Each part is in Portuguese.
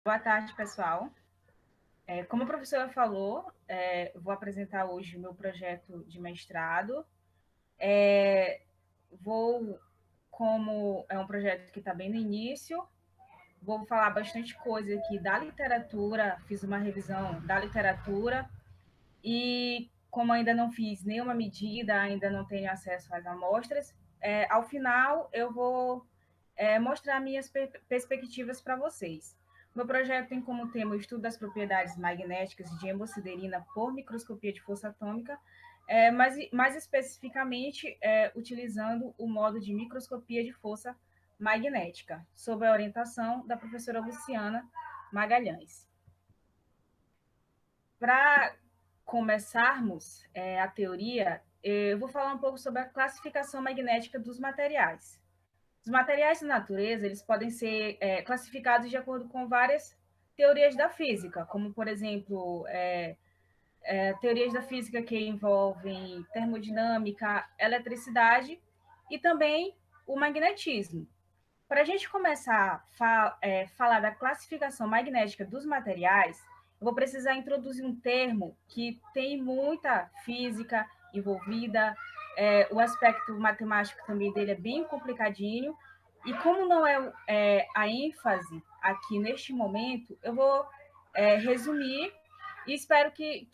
Boa tarde, pessoal. Como a professora falou, vou apresentar hoje o meu projeto de mestrado. Como é um projeto que está bem no início, vou falar bastante coisa aqui da literatura, fiz uma revisão da literatura e, como ainda não fiz nenhuma medida, ainda não tenho acesso às amostras, ao final eu vou mostrar minhas perspectivas para vocês. Meu projeto tem como tema o estudo das propriedades magnéticas de hemosiderina por microscopia de força atômica, mas mais especificamente utilizando o modo de microscopia de força magnética, sob a orientação da professora Luciana Magalhães. Para começarmos a teoria, eu vou falar um pouco sobre a classificação magnética dos materiais. Os materiais da natureza eles podem ser classificados de acordo com várias teorias da física, como, por exemplo, teorias da física que envolvem termodinâmica, eletricidade e também o magnetismo. Para a gente começar a falar da classificação magnética dos materiais, eu vou precisar introduzir um termo que tem muita física envolvida, o aspecto matemático também dele é bem complicadinho, e como não é a ênfase aqui neste momento, eu vou resumir e espero que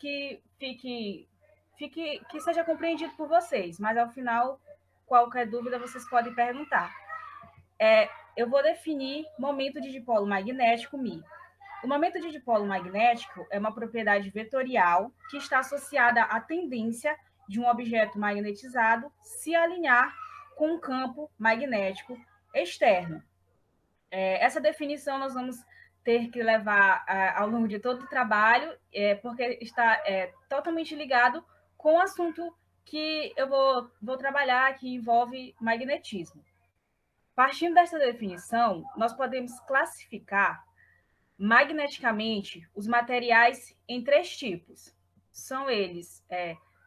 seja compreendido por vocês, mas ao final, qualquer dúvida vocês podem perguntar. Eu vou definir momento de dipolo magnético μ. O momento de dipolo magnético é uma propriedade vetorial que está associada à tendência de um objeto magnetizado se alinhar com um campo magnético externo. Essa definição nós vamos ter que levar ao longo de todo o trabalho, porque está totalmente ligado com o assunto que eu vou trabalhar, que envolve magnetismo. Partindo dessa definição, nós podemos classificar magneticamente os materiais em três tipos. São eles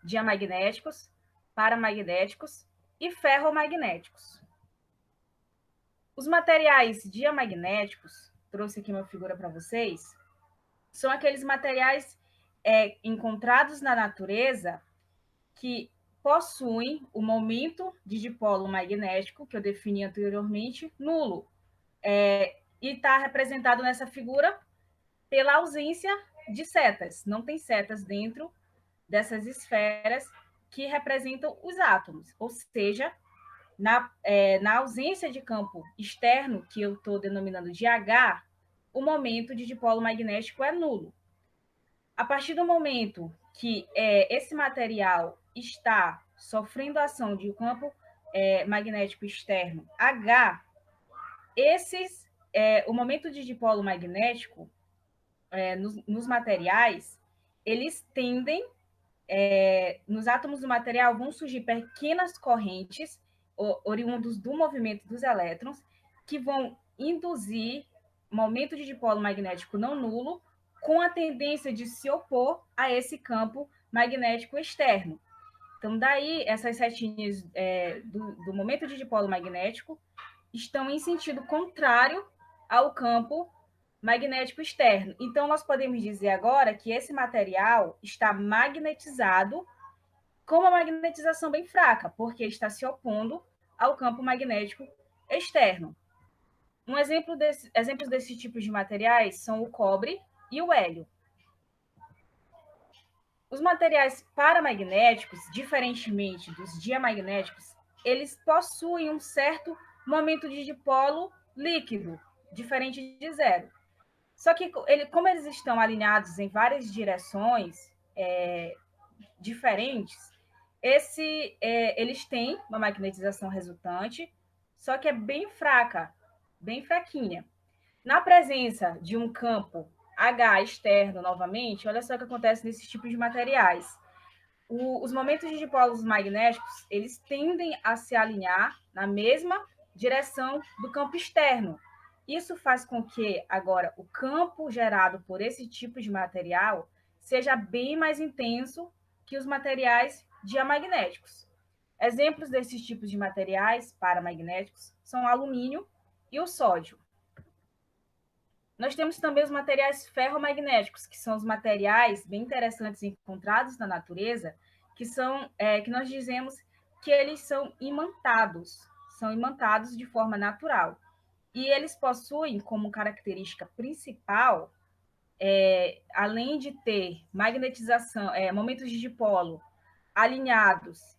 diamagnéticos, paramagnéticos e ferromagnéticos. Os materiais diamagnéticos, trouxe aqui uma figura para vocês, são aqueles materiais encontrados na natureza que possuem o momento de dipolo magnético, que eu defini anteriormente, nulo. E está representado nessa figura pela ausência de setas. Não tem setas dentro dessas esferas que representam os átomos. Ou seja, na ausência de campo externo, que eu estou denominando de H, o momento de dipolo magnético é nulo. A partir do momento que esse material está sofrendo a ação de um campo magnético externo H, o momento de dipolo magnético nos materiais, eles tendem, nos átomos do material vão surgir pequenas correntes oriundos do movimento dos elétrons, que vão induzir momento de dipolo magnético não nulo, com a tendência de se opor a esse campo magnético externo. Então, daí, essas setinhas do momento de dipolo magnético estão em sentido contrário ao campo magnético externo. Então, nós podemos dizer agora que esse material está magnetizado com uma magnetização bem fraca, porque está se opondo ao campo magnético externo. Exemplos desse tipo de materiais são o cobre e o hélio. Os materiais paramagnéticos, diferentemente dos diamagnéticos, eles possuem um certo momento de dipolo líquido, diferente de zero. Só que, como eles estão alinhados em várias direções diferentes, eles têm uma magnetização resultante, só que é bem fraca, bem fraquinha. Na presença de um campo H externo, novamente, olha só o que acontece nesses tipos de materiais. Os momentos de dipolos magnéticos, eles tendem a se alinhar na mesma direção do campo externo. Isso faz com que, agora, o campo gerado por esse tipo de material seja bem mais intenso que os materiais diamagnéticos. Exemplos desses tipos de materiais paramagnéticos são o alumínio e o sódio. Nós temos também os materiais ferromagnéticos, que são os materiais bem interessantes encontrados na natureza, que nós dizemos que eles são imantados de forma natural. E eles possuem como característica principal, além de ter magnetização, momentos de dipolo alinhados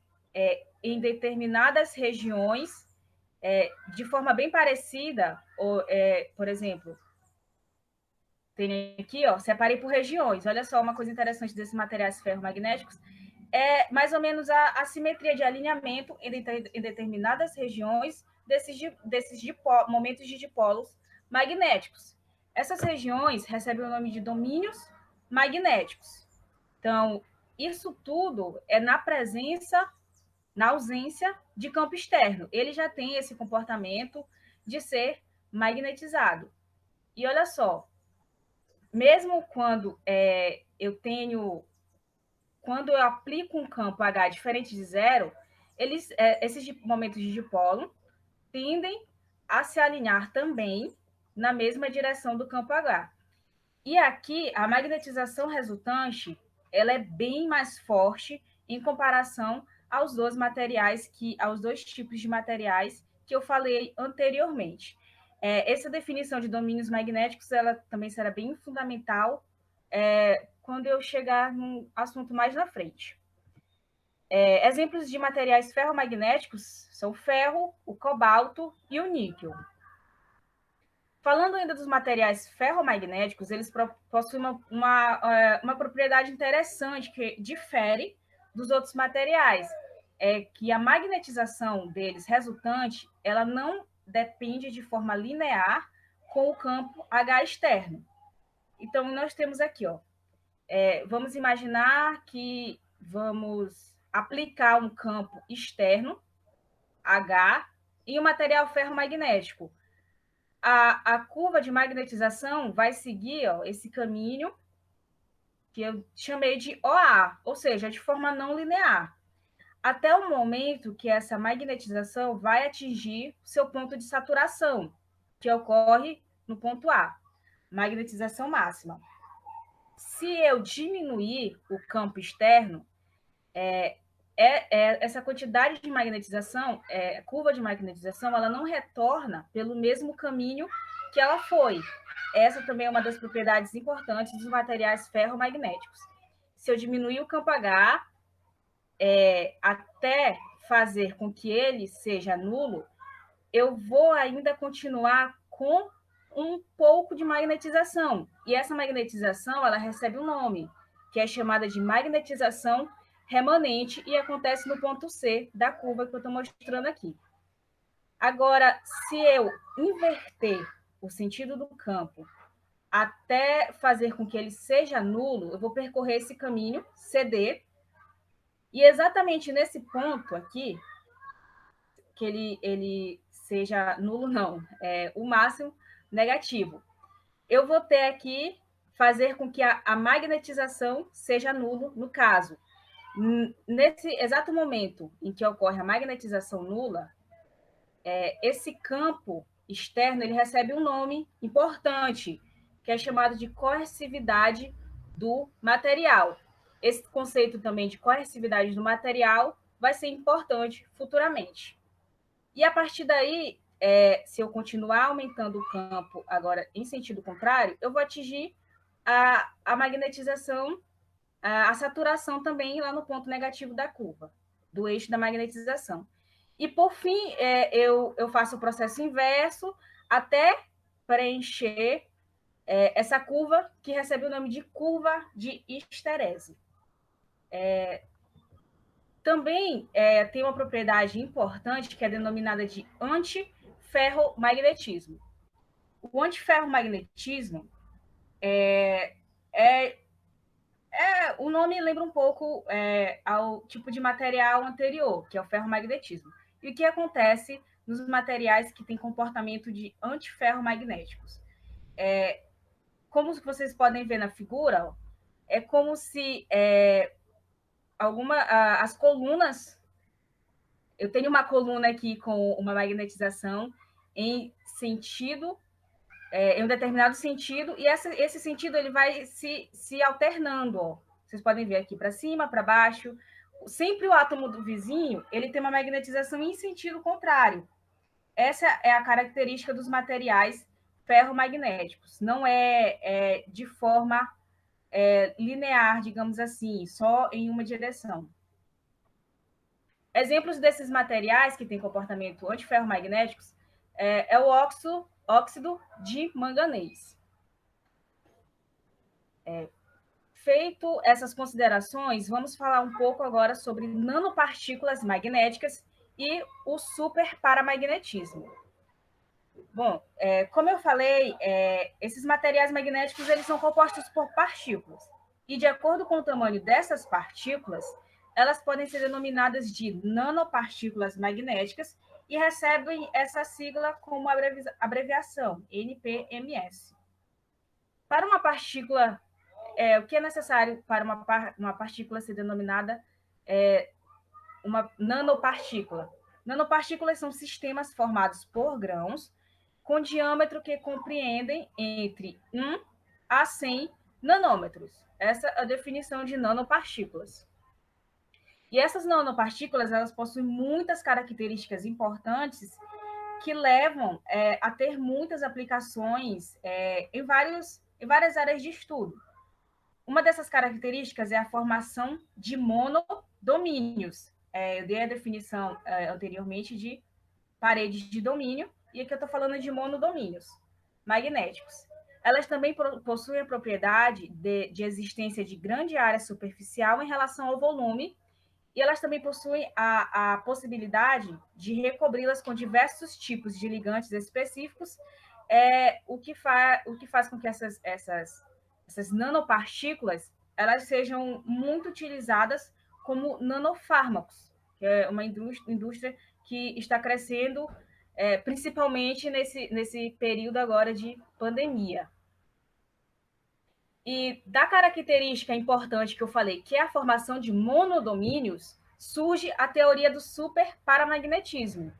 em determinadas regiões, de forma bem parecida, por exemplo, tem aqui, ó, separei por regiões. Olha só uma coisa interessante desses materiais ferromagnéticos. É mais ou menos a simetria de alinhamento em determinadas regiões desses momentos de dipolos magnéticos. Essas regiões recebem o nome de domínios magnéticos. Então, isso tudo é na ausência de campo externo. Ele já tem esse comportamento de ser magnetizado. E olha só, mesmo quando quando eu aplico um campo H diferente de zero, esses momentos de dipolo tendem a se alinhar também na mesma direção do campo H. E aqui, a magnetização resultante, ela é bem mais forte em comparação aos dois tipos de materiais que eu falei anteriormente. Essa definição de domínios magnéticos, ela também será bem fundamental quando eu chegar num assunto mais na frente. Exemplos de materiais ferromagnéticos são o ferro, o cobalto e o níquel. Falando ainda dos materiais ferromagnéticos, eles possuem uma propriedade interessante que difere dos outros materiais, é que a magnetização deles resultante, ela não depende de forma linear com o campo H externo. Então, nós temos aqui, ó, vamos imaginar que vamos aplicar um campo externo, H, em um material ferromagnético. A curva de magnetização vai seguir, ó, esse caminho que eu chamei de OA, ou seja, de forma não linear, até o momento que essa magnetização vai atingir seu ponto de saturação, que ocorre no ponto A, magnetização máxima. Se eu diminuir o campo externo, essa quantidade de magnetização, curva de magnetização, ela não retorna pelo mesmo caminho que ela foi. Essa também é uma das propriedades importantes dos materiais ferromagnéticos. Se eu diminuir o campo H até fazer com que ele seja nulo, eu vou ainda continuar com um pouco de magnetização. E essa magnetização, ela recebe um nome, que é chamada de magnetização remanente e acontece no ponto C da curva que eu estou mostrando aqui. Agora, se eu inverter o sentido do campo até fazer com que ele seja nulo, eu vou percorrer esse caminho CD, e exatamente nesse ponto aqui, que ele seja nulo, não, o máximo negativo. Eu vou ter aqui fazer com que a magnetização seja nulo, no caso. Nesse exato momento em que ocorre a magnetização nula, esse campo externo ele recebe um nome importante, que é chamado de coercividade do material. Esse conceito também de coercividade do material vai ser importante futuramente. E a partir daí, se eu continuar aumentando o campo agora em sentido contrário, eu vou atingir a magnetização, a saturação também lá no ponto negativo da curva, do eixo da magnetização. E, por fim, eu faço o processo inverso até preencher essa curva, que recebe o nome de curva de histerese. Também tem uma propriedade importante que é denominada de antiferromagnetismo. O antiferromagnetismo o nome lembra um pouco ao tipo de material anterior, que é o ferromagnetismo. E o que acontece nos materiais que têm comportamento de antiferromagnéticos? Como vocês podem ver na figura, ó, é como se as colunas. Eu tenho uma coluna aqui com uma magnetização em sentido em um determinado sentido, e esse sentido ele vai se alternando. Ó. Vocês podem ver aqui para cima, para baixo. Sempre o átomo do vizinho ele tem uma magnetização em sentido contrário. Essa é a característica dos materiais ferromagnéticos. Não é de forma linear, digamos assim, só em uma direção. Exemplos desses materiais que têm comportamento antiferromagnéticos é o óxido de manganês. Feito essas considerações, vamos falar um pouco agora sobre nanopartículas magnéticas e o superparamagnetismo. Bom, como eu falei, esses materiais magnéticos eles são compostos por partículas. E de acordo com o tamanho dessas partículas, elas podem ser denominadas de nanopartículas magnéticas e recebem essa sigla como abreviação, NPMS. Para uma partícula, o que é necessário para uma partícula ser denominada uma nanopartícula? Nanopartículas são sistemas formados por grãos com diâmetro que compreendem entre 1 a 100 nanômetros. Essa é a definição de nanopartículas. E essas nanopartículas, elas possuem muitas características importantes que levam a ter muitas aplicações em várias áreas de estudo. Uma dessas características é a formação de monodomínios. Eu dei a definição anteriormente de paredes de domínio, e aqui eu estou falando de monodomínios magnéticos. Elas também possuem a propriedade de existência de grande área superficial em relação ao volume, e elas também possuem a possibilidade de recobri-las com diversos tipos de ligantes específicos, o que faz com que essas nanopartículas elas sejam muito utilizadas como nanofármacos, que é uma indústria que está crescendo principalmente nesse período agora de pandemia. E da característica importante que eu falei, que é a formação de monodomínios, surge a teoria do superparamagnetismo.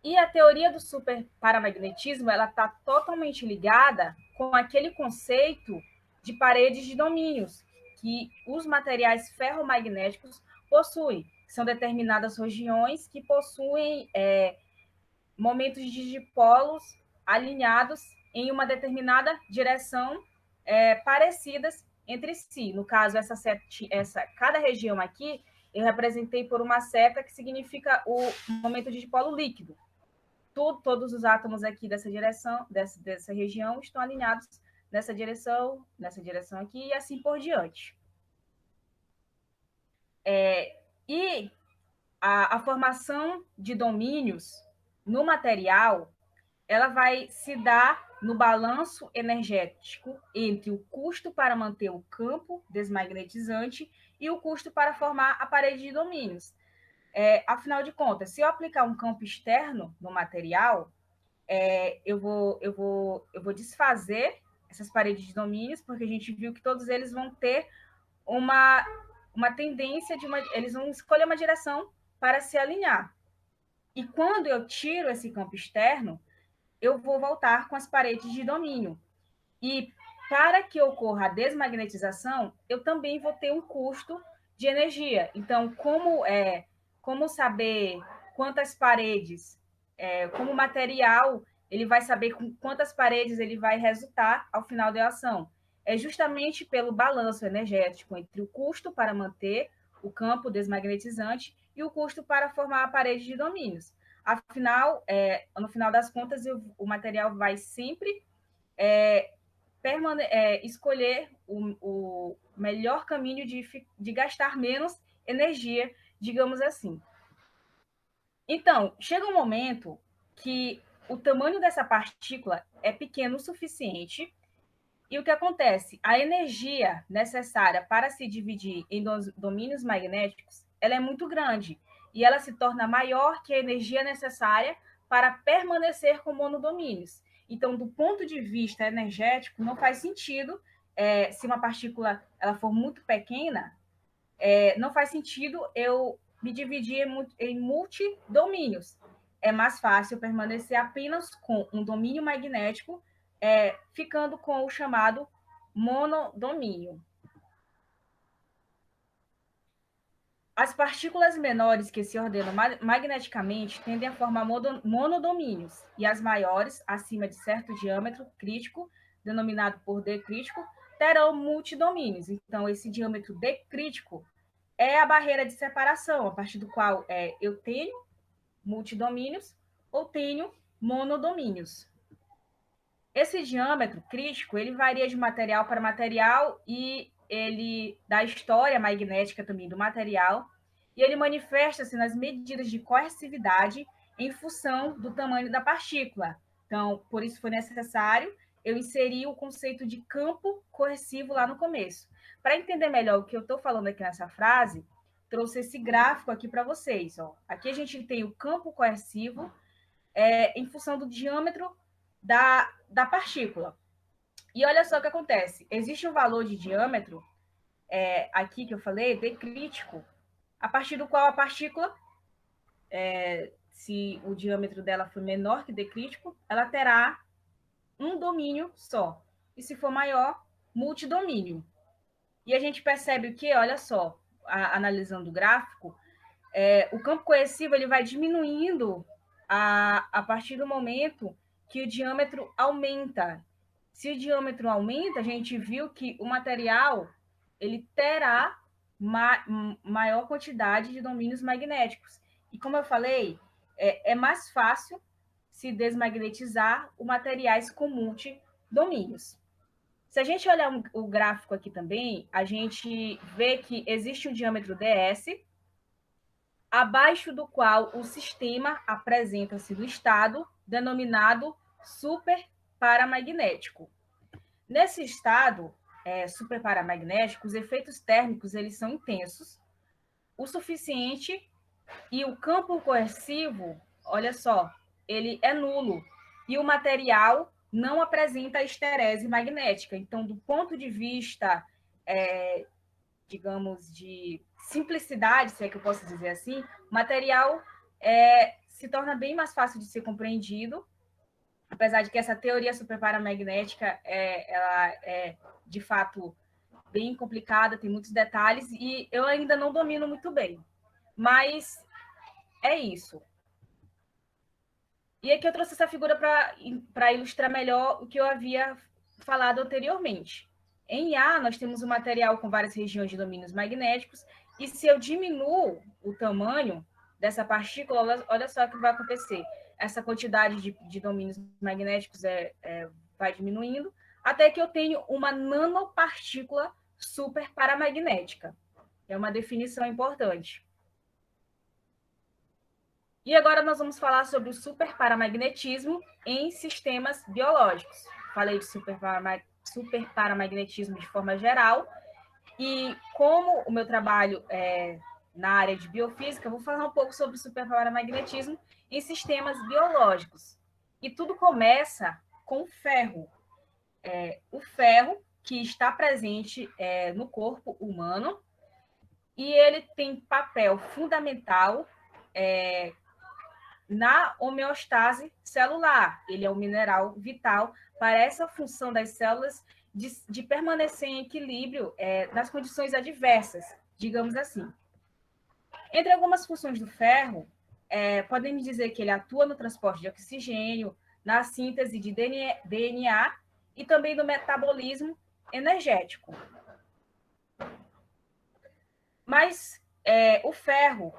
E a teoria do superparamagnetismo ela está totalmente ligada com aquele conceito de paredes de domínios que os materiais ferromagnéticos possuem. São determinadas regiões que possuem momentos de dipolos alinhados em uma determinada direção parecidas entre si. No caso, cada região aqui eu representei por uma seta que significa o momento de dipolo líquido. Todos os átomos aqui dessa direção, dessa região, estão alinhados nessa direção aqui, e assim por diante. E a formação de domínios no material, ela vai se dar no balanço energético entre o custo para manter o campo desmagnetizante e o custo para formar a parede de domínios. Afinal de contas, se eu aplicar um campo externo no material, eu vou desfazer essas paredes de domínios, porque a gente viu que todos eles vão ter uma tendência eles vão escolher uma direção para se alinhar. E quando eu tiro esse campo externo, eu vou voltar com as paredes de domínio. E para que ocorra a desmagnetização, eu também vou ter um custo de energia. Então, como saber quantas paredes, como material, ele vai saber com quantas paredes ele vai resultar ao final da ação? É justamente pelo balanço energético entre o custo para manter o campo desmagnetizante e o custo para formar a parede de domínios. Afinal, no final das contas, o material vai sempre escolher o melhor caminho de gastar menos energia, digamos assim. Então, chega um momento que o tamanho dessa partícula é pequeno o suficiente, e o que acontece? A energia necessária para se dividir em domínios magnéticos, ela é muito grande, e ela se torna maior que a energia necessária para permanecer com monodomínios. Então, do ponto de vista energético, não faz sentido, se uma partícula ela for muito pequena, não faz sentido eu me dividir em multidomínios. é mais fácil permanecer apenas com um domínio magnético, ficando com o chamado monodomínio. As partículas menores que se ordenam magneticamente tendem a formar monodomínios, e as maiores, acima de certo diâmetro crítico, denominado por D crítico, terão multidomínios. Então, esse diâmetro D crítico é a barreira de separação, a partir do qual eu tenho multidomínios ou tenho monodomínios. Esse diâmetro crítico, ele varia de material para material e ele da história magnética também do material, e ele manifesta-se nas medidas de coercividade em função do tamanho da partícula. Então, por isso foi necessário eu inserir o conceito de campo coercivo lá no começo. Para entender melhor o que eu estou falando aqui nessa frase, trouxe esse gráfico aqui para vocês. Ó. Aqui a gente tem o campo coercivo em função do diâmetro da partícula. E olha só o que acontece. Existe um valor de diâmetro, aqui que eu falei, D crítico, a partir do qual a partícula, se o diâmetro dela for menor que D crítico, ela terá um domínio só. E se for maior, multidomínio. E a gente percebe o que, olha só, analisando o gráfico, o campo coercivo ele vai diminuindo a partir do momento que o diâmetro aumenta. Se o diâmetro aumenta, a gente viu que o material ele terá maior quantidade de domínios magnéticos. E como eu falei, é mais fácil se desmagnetizar os materiais com multidomínios. Se a gente olhar o gráfico aqui também, a gente vê que existe um diâmetro ds, abaixo do qual o sistema apresenta-se no estado denominado superparamagnético. Nesse estado superparamagnético, os efeitos térmicos eles são intensos, o suficiente, e o campo coercivo, olha só, ele é nulo, e o material não apresenta esterese magnética. Então, do ponto de vista, digamos, de simplicidade, se é que eu posso dizer assim, o material se torna bem mais fácil de ser compreendido, apesar de que essa teoria superparamagnética ela é, de fato, bem complicada, tem muitos detalhes, e eu ainda não domino muito bem. Mas é isso. E aqui eu trouxe essa figura para ilustrar melhor o que eu havia falado anteriormente. Em A, nós temos um material com várias regiões de domínios magnéticos, e se eu diminuo o tamanho dessa partícula, olha só o que vai acontecer. Essa quantidade de domínios magnéticos vai diminuindo, até que eu tenho uma nanopartícula superparamagnética. É uma definição importante. E agora nós vamos falar sobre o superparamagnetismo em sistemas biológicos. Falei de superparamagnetismo de forma geral, e como o meu trabalho é na área de biofísica, eu vou falar um pouco sobre o superparamagnetismo em sistemas biológicos. E tudo começa com o ferro. O ferro que está presente no corpo humano, e ele tem papel fundamental na homeostase celular. Ele é um mineral vital para essa função das células de permanecer em equilíbrio nas condições adversas, digamos assim. Entre algumas funções do ferro, podemos dizer que ele atua no transporte de oxigênio, na síntese de DNA e também no metabolismo energético. Mas o ferro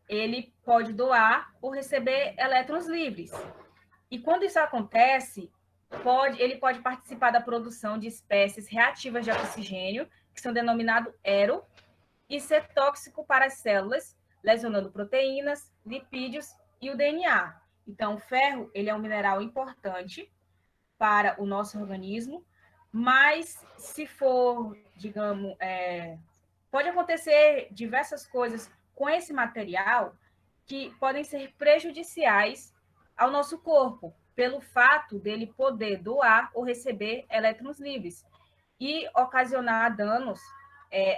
ele pode doar ou receber elétrons livres. E quando isso acontece, ele pode participar da produção de espécies reativas de oxigênio, que são denominadas ERO, e ser tóxico para as células, lesionando proteínas, lipídios e o DNA. Então, o ferro ele é um mineral importante para o nosso organismo, mas se for, digamos, pode acontecer diversas coisas com esse material que podem ser prejudiciais ao nosso corpo, pelo fato dele poder doar ou receber elétrons livres e ocasionar danos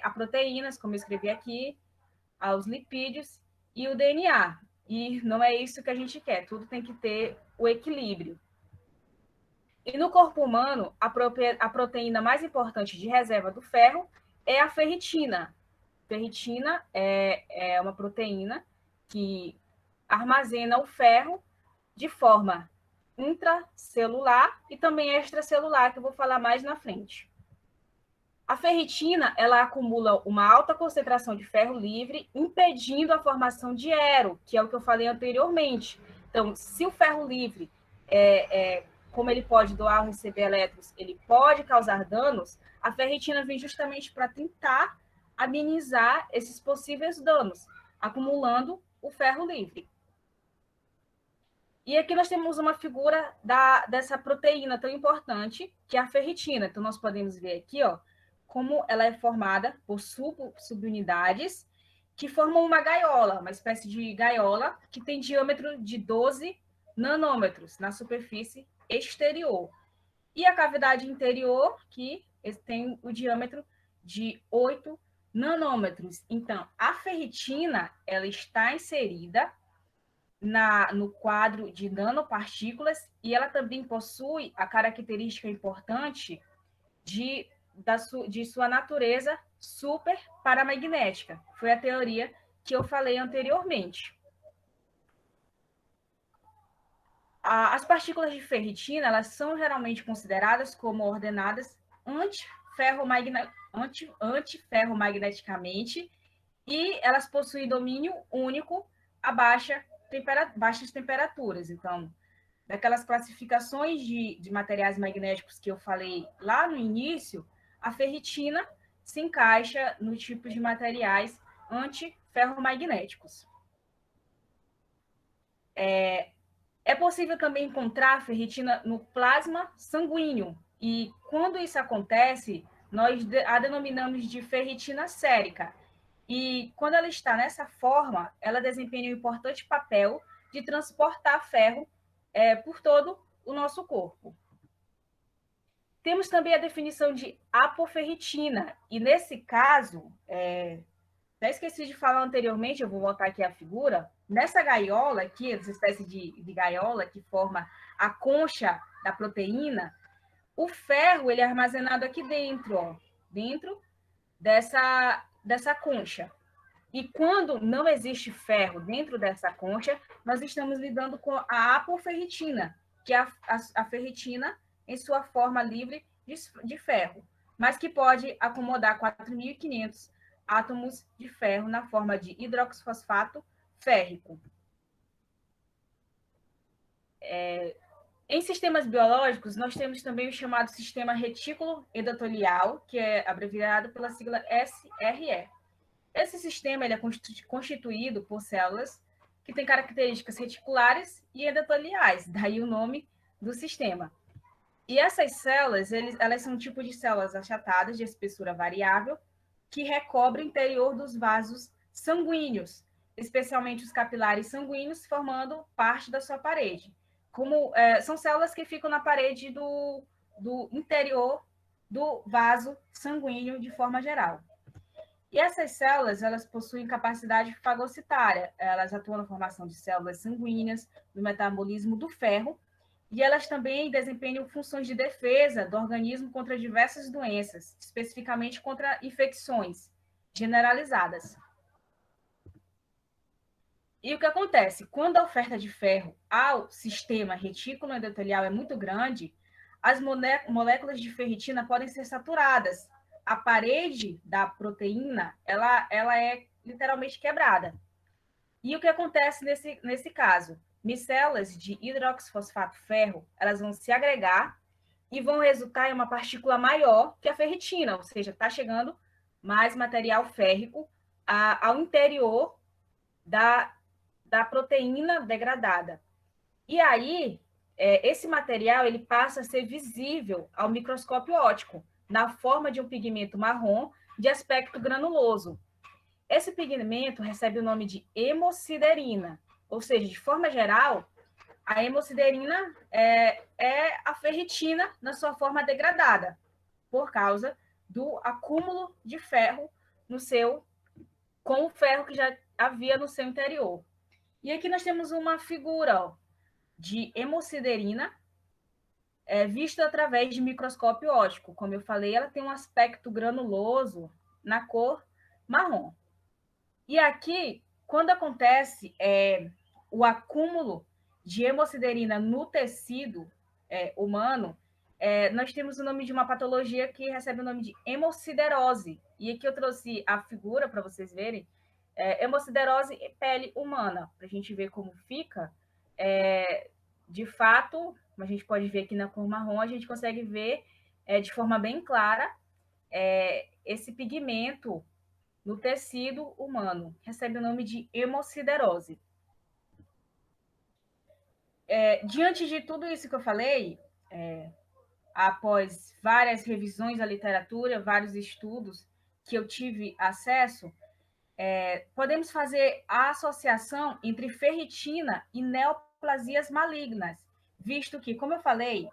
a proteínas, como eu escrevi aqui, aos lipídios e o DNA. e não é isso que a gente quer. Tudo tem que ter o equilíbrio. E no corpo humano, a proteína mais importante de reserva do ferro é a ferritina. Ferritina é uma proteína que armazena o ferro de forma intracelular e também extracelular, que eu vou falar mais na frente. A ferritina, ela acumula uma alta concentração de ferro livre, impedindo a formação de ero, que é o que eu falei anteriormente. Então, se o ferro livre, como ele pode doar ou receber elétrons, ele pode causar danos, a ferritina vem justamente para tentar amenizar esses possíveis danos, acumulando o ferro livre. E aqui nós temos uma figura dessa proteína tão importante, que é a ferritina. Então, nós podemos ver aqui, ó, como ela é formada por subunidades que formam uma gaiola, uma espécie de gaiola que tem diâmetro de 12 nanômetros na superfície exterior. E a cavidade interior, que tem o diâmetro de 8 nanômetros. Então, a ferritina, ela está inserida no quadro de nanopartículas e ela também possui a característica importante de sua natureza super paramagnética. Foi a teoria que eu falei anteriormente. As partículas de ferritina, elas são geralmente consideradas como ordenadas antiferromagneticamente e elas possuem domínio único a baixas temperaturas. Então, daquelas classificações de materiais magnéticos que eu falei lá no início, a ferritina se encaixa no tipo de materiais antiferromagnéticos. É possível também encontrar ferritina no plasma sanguíneo, e quando isso acontece, nós a denominamos de ferritina sérica. E quando ela está nessa forma, ela desempenha um importante papel de transportar ferro por todo o nosso corpo. Temos também a definição de apoferritina, e nesse caso, até esqueci de falar anteriormente, eu vou voltar aqui à figura, nessa gaiola aqui, essa espécie de gaiola que forma a concha da proteína, o ferro ele é armazenado aqui dentro, ó, dentro dessa concha. E quando não existe ferro dentro dessa concha, nós estamos lidando com a apoferritina, que é a ferritina em sua forma livre de ferro, mas que pode acomodar 4.500 átomos de ferro na forma de hidroxifosfato férrico. Em sistemas biológicos, nós temos também o chamado sistema retículo endotelial, que é abreviado pela sigla SRE. Esse sistema ele é constituído por células que têm características reticulares e endoteliais, daí o nome do sistema. E essas células, elas são um tipo de células achatadas de espessura variável que recobrem o interior dos vasos sanguíneos, especialmente os capilares sanguíneos, formando parte da sua parede. São células que ficam na parede do interior do vaso sanguíneo de forma geral. E essas células, elas possuem capacidade fagocitária, elas atuam na formação de células sanguíneas, no metabolismo do ferro, e elas também desempenham funções de defesa do organismo contra diversas doenças, especificamente contra infecções generalizadas. E o que acontece? Quando a oferta de ferro ao sistema retículo endotelial é muito grande, as moléculas de ferritina podem ser saturadas. A parede da proteína, ela é literalmente quebrada. E o que acontece nesse caso? Micelas de hidroxifosfato ferro, elas vão se agregar e vão resultar em uma partícula maior que a ferritina, ou seja, está chegando mais material férrico ao interior da proteína degradada. E aí, esse material ele passa a ser visível ao microscópio óptico, na forma de um pigmento marrom de aspecto granuloso. Esse pigmento recebe o nome de hemosiderina, ou seja, de forma geral, a hemosiderina é a ferritina na sua forma degradada, por causa do acúmulo de ferro com o ferro que já havia no seu interior. E aqui nós temos uma figura, ó, de hemosiderina, vista através de microscópio óptico. Como eu falei, ela tem um aspecto granuloso na cor marrom. E aqui, quando acontece o acúmulo de hemosiderina no tecido humano, nós temos o nome de uma patologia que recebe o nome de hemosiderose. E aqui eu trouxe a figura para vocês verem. Hemosiderose pele humana, para a gente ver como fica. De fato, a gente pode ver aqui na cor marrom, a gente consegue ver de forma bem clara esse pigmento no tecido humano. Recebe o nome de hemosiderose. Diante de tudo isso que eu falei, após várias revisões da literatura, vários estudos que eu tive acesso, podemos fazer a associação entre ferritina e neoplasias malignas, visto que, como eu falei,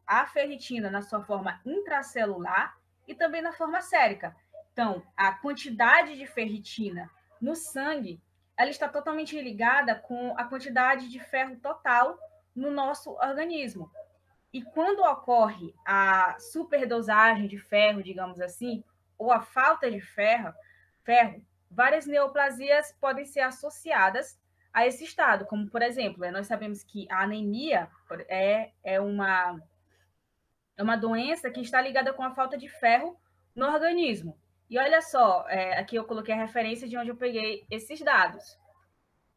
a ferritina na sua forma intracelular e também na forma sérica. Então, a quantidade de ferritina no sangue, ela está totalmente ligada com a quantidade de ferro total no nosso organismo. E quando ocorre a superdosagem de ferro, digamos assim, ou a falta de ferro, várias neoplasias podem ser associadas a esse estado, como, por exemplo, nós sabemos que a anemia é uma doença que está ligada com a falta de ferro no organismo. E olha só, aqui eu coloquei a referência de onde eu peguei esses dados.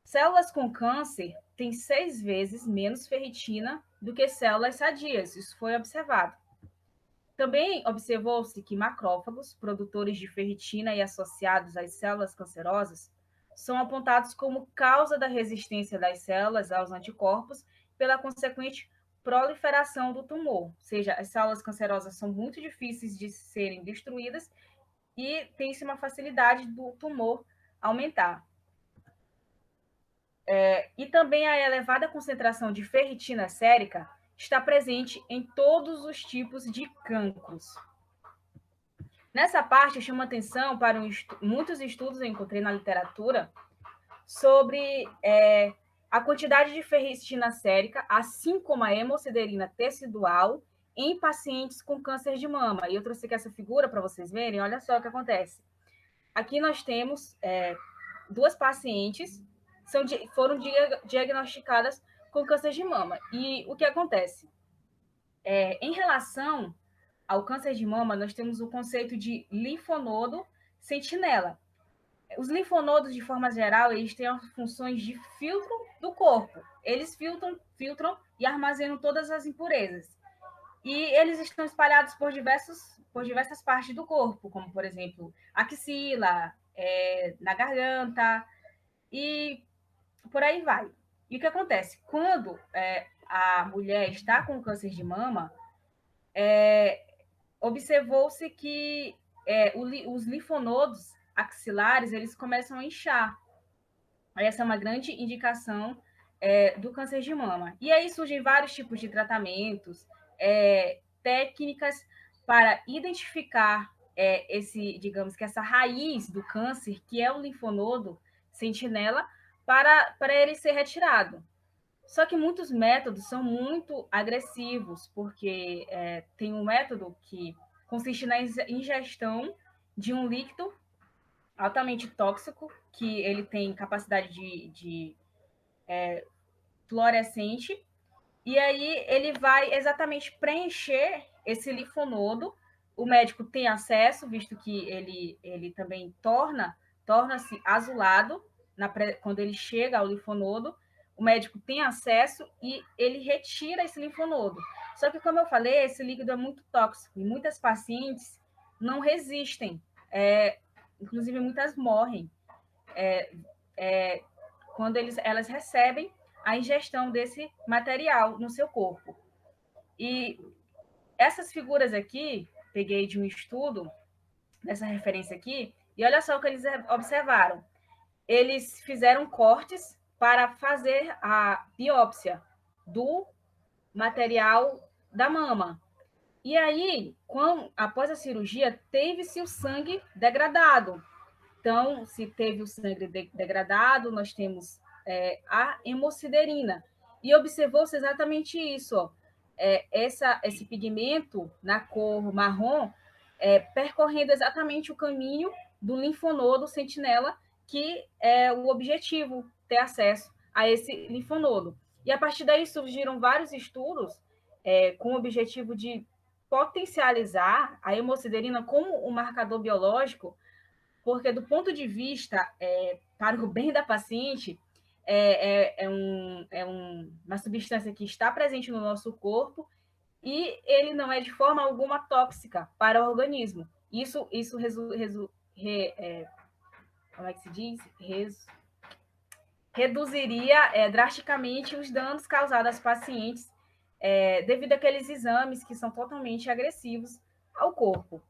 Células com câncer têm 6 vezes menos ferritina do que células sadias, isso foi observado. Também observou-se que macrófagos, produtores de ferritina e associados às células cancerosas, são apontados como causa da resistência das células aos anticorpos pela consequente proliferação do tumor. Ou seja, as células cancerosas são muito difíceis de serem destruídas e tem-se uma facilidade do tumor aumentar. E também a elevada concentração de ferritina sérica está presente em todos os tipos de cancros. Nessa parte, eu chamo atenção para muitos estudos que eu encontrei na literatura sobre a quantidade de ferritina sérica, assim como a hemosiderina tecidual, em pacientes com câncer de mama. E eu trouxe aqui essa figura para vocês verem, olha só o que acontece. Aqui nós temos 2 pacientes foram diagnosticadas com câncer de mama. E o que acontece? Em relação ao câncer de mama, nós temos o conceito de linfonodo sentinela. Os linfonodos, de forma geral, eles têm as funções de filtro do corpo. Eles filtram e armazenam todas as impurezas. E eles estão espalhados por diversas partes do corpo, como, por exemplo, axila, na garganta, e por aí vai. E o que acontece? Quando a mulher está com câncer de mama, observou-se que os linfonodos axilares eles começam a inchar. Essa é uma grande indicação do câncer de mama. E aí surgem vários tipos de tratamentos, técnicas para identificar digamos que essa raiz do câncer, que é o linfonodo sentinela, para ele ser retirado. Só que muitos métodos são muito agressivos, porque tem um método que consiste na ingestão de um líquido altamente tóxico, que ele tem capacidade de fluorescente, e aí ele vai exatamente preencher esse linfonodo. O médico tem acesso, visto que ele também torna-se azulado quando ele chega ao linfonodo. O médico tem acesso e ele retira esse linfonodo. Só que, como eu falei, esse líquido é muito tóxico e muitas pacientes não resistem. Inclusive, muitas morrem quando elas recebem a ingestão desse material no seu corpo. E essas figuras aqui, peguei de um estudo, dessa referência aqui, e olha só o que eles observaram. Eles fizeram cortes para fazer a biópsia do material da mama. E aí, após a cirurgia, teve-se o sangue degradado. Então, se teve o sangue degradado, nós temos a hemosiderina. E observou-se exatamente isso, ó. Esse pigmento na cor marrom percorrendo exatamente o caminho do linfonodo sentinela, que é o objetivo, ter acesso a esse linfonodo. E a partir daí surgiram vários estudos com o objetivo de potencializar a hemosiderina como um marcador biológico, porque do ponto de vista para o bem da paciente, uma substância que está presente no nosso corpo e ele não é de forma alguma tóxica para o organismo. Isso como é que se diz? Reduziria drasticamente os danos causados às pacientes devido àqueles exames que são totalmente agressivos ao corpo.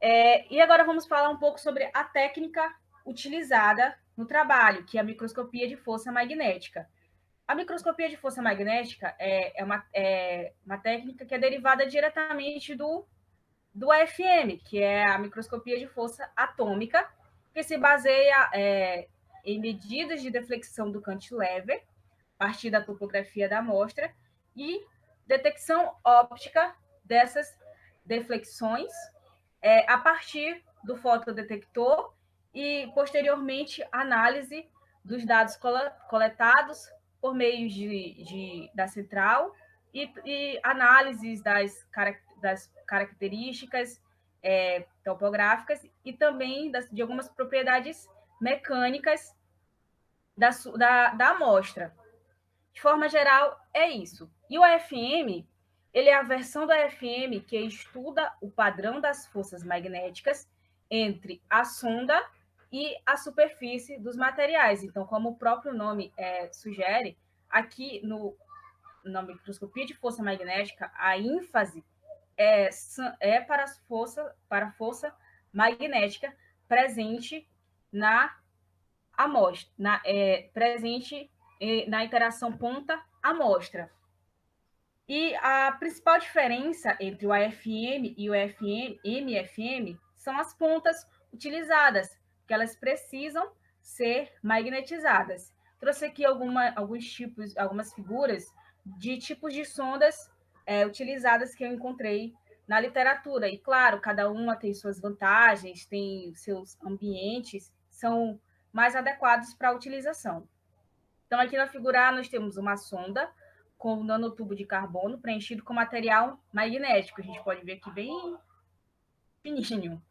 E agora vamos falar um pouco sobre a técnica utilizada no trabalho, que é a microscopia de força magnética. A microscopia de força magnética é uma técnica que é derivada diretamente do AFM, que é a microscopia de força atômica, que se baseia em medidas de deflexão do cantilever, a partir da topografia da amostra, e detecção óptica dessas deflexões a partir do fotodetector e, posteriormente, análise dos dados coletados por meio da central e análises das características topográficas e também de algumas propriedades mecânicas da amostra. De forma geral, é isso. E o AFM, ele é a versão do AFM que estuda o padrão das forças magnéticas entre a sonda e a superfície dos materiais. Então, como o próprio nome sugere, aqui na microscopia de força magnética, a ênfase para a força magnética presente na amostra, presente na interação ponta-amostra. E a principal diferença entre o AFM e o MFM são as pontas utilizadas, que elas precisam ser magnetizadas. Trouxe aqui algumas figuras de tipos de sondas utilizadas que eu encontrei na literatura. E, claro, cada uma tem suas vantagens, tem seus ambientes, são mais adequados para a utilização. Então, aqui na figura A, nós temos uma sonda com um nanotubo de carbono preenchido com material magnético. A gente pode ver aqui bem fininho.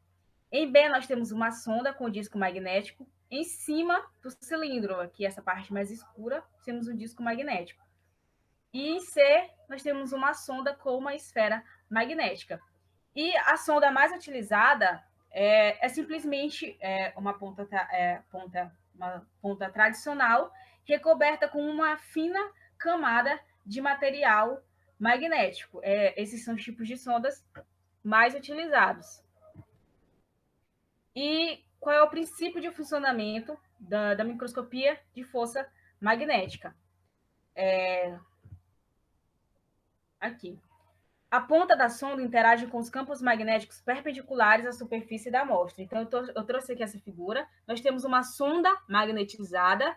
Em B, nós temos uma sonda com disco magnético. Em cima do cilindro, aqui essa parte mais escura, temos um disco magnético. E em C, nós temos uma sonda com uma esfera magnética. E a sonda mais utilizada simplesmente uma ponta tradicional, recoberta com uma fina camada de material magnético. Esses são os tipos de sondas mais utilizados. E qual é o princípio de funcionamento da microscopia de força magnética? Aqui. A ponta da sonda interage com os campos magnéticos perpendiculares à superfície da amostra. Então, eu trouxe aqui essa figura. Nós temos uma sonda magnetizada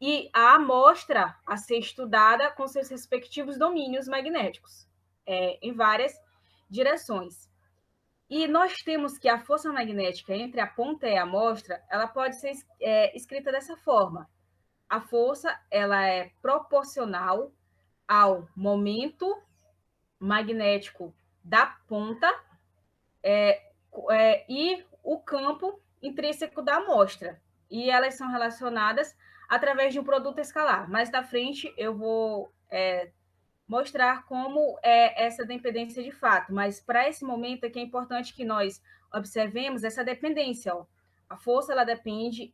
e a amostra a ser estudada com seus respectivos domínios magnéticos, em várias direções. E nós temos que a força magnética entre a ponta e a amostra, ela pode ser escrita dessa forma. A força ela é proporcional ao momento magnético da ponta e o campo intrínseco da amostra. E elas são relacionadas através de um produto escalar. Mais da frente eu vou mostrar como é essa dependência de fato. Mas para esse momento aqui é importante que nós observemos essa dependência. Ó. A força ela depende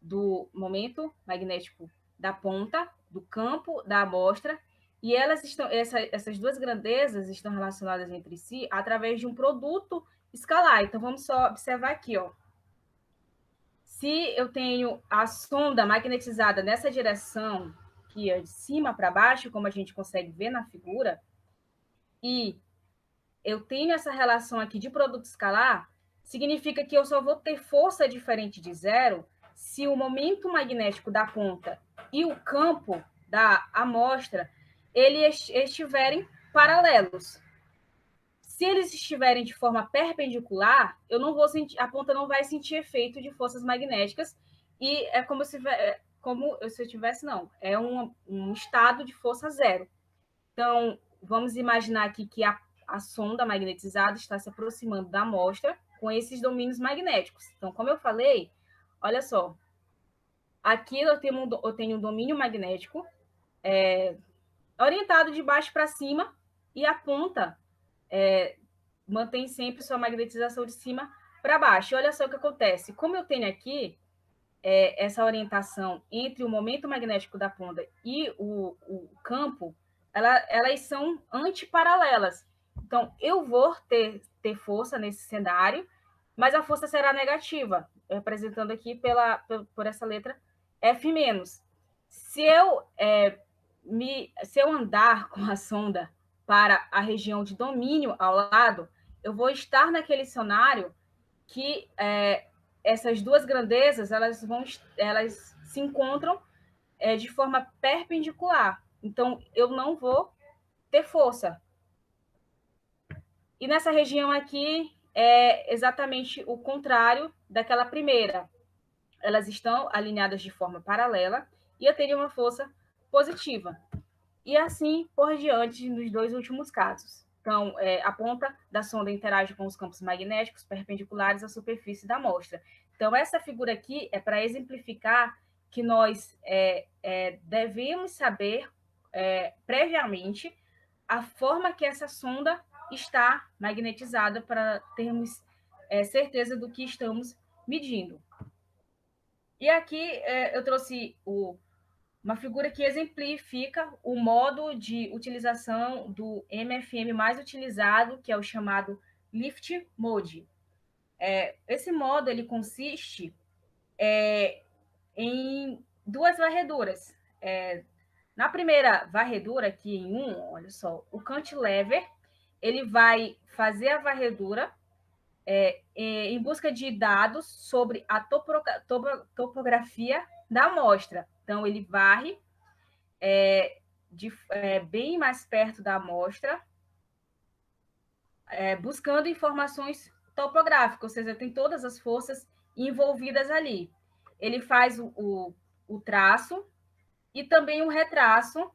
do momento magnético da ponta, do campo da amostra, e essas duas grandezas estão relacionadas entre si através de um produto escalar. Então, vamos só observar aqui, ó. Se eu tenho a sonda magnetizada nessa direção, que é de cima para baixo, como a gente consegue ver na figura, e eu tenho essa relação aqui de produto escalar, significa que eu só vou ter força diferente de zero se o momento magnético da ponta e o campo da amostra eles estiverem paralelos. Se eles estiverem de forma perpendicular, eu não vou sentir, a ponta não vai sentir efeito de forças magnéticas e é como se eu tivesse, não, é um estado de força zero. Então, vamos imaginar aqui que a sonda magnetizada está se aproximando da amostra com esses domínios magnéticos. Então, como eu falei, olha só, aqui eu tenho um domínio magnético orientado de baixo para cima e a ponta mantém sempre sua magnetização de cima para baixo. E olha só o que acontece. Como eu tenho aqui essa orientação entre o momento magnético da ponta e o campo, elas são antiparalelas. Então, eu vou ter força nesse cenário, mas a força será negativa, representando aqui por essa letra F-. Se eu andar com a sonda para a região de domínio ao lado, eu vou estar naquele cenário que essas duas grandezas elas se encontram de forma perpendicular. Então, eu não vou ter força. E nessa região aqui é exatamente o contrário daquela primeira. Elas estão alinhadas de forma paralela e eu teria uma força positiva. E assim por diante nos dois últimos casos. Então, a ponta da sonda interage com os campos magnéticos perpendiculares à superfície da amostra. Então, essa figura aqui é para exemplificar que nós devemos saber previamente a forma que essa sonda está magnetizada para termos certeza do que estamos medindo. E aqui eu trouxe uma figura que exemplifica o modo de utilização do MFM mais utilizado, que é o chamado Lift Mode. Esse modo ele consiste em duas varreduras. Na primeira varredura, aqui em olha só, o cantilever ele vai fazer a varredura em busca de dados sobre a topografia da amostra. Então, ele varre bem mais perto da amostra, buscando informações topográficas, ou seja, tem todas as forças envolvidas ali. Ele faz o traço e também um retraço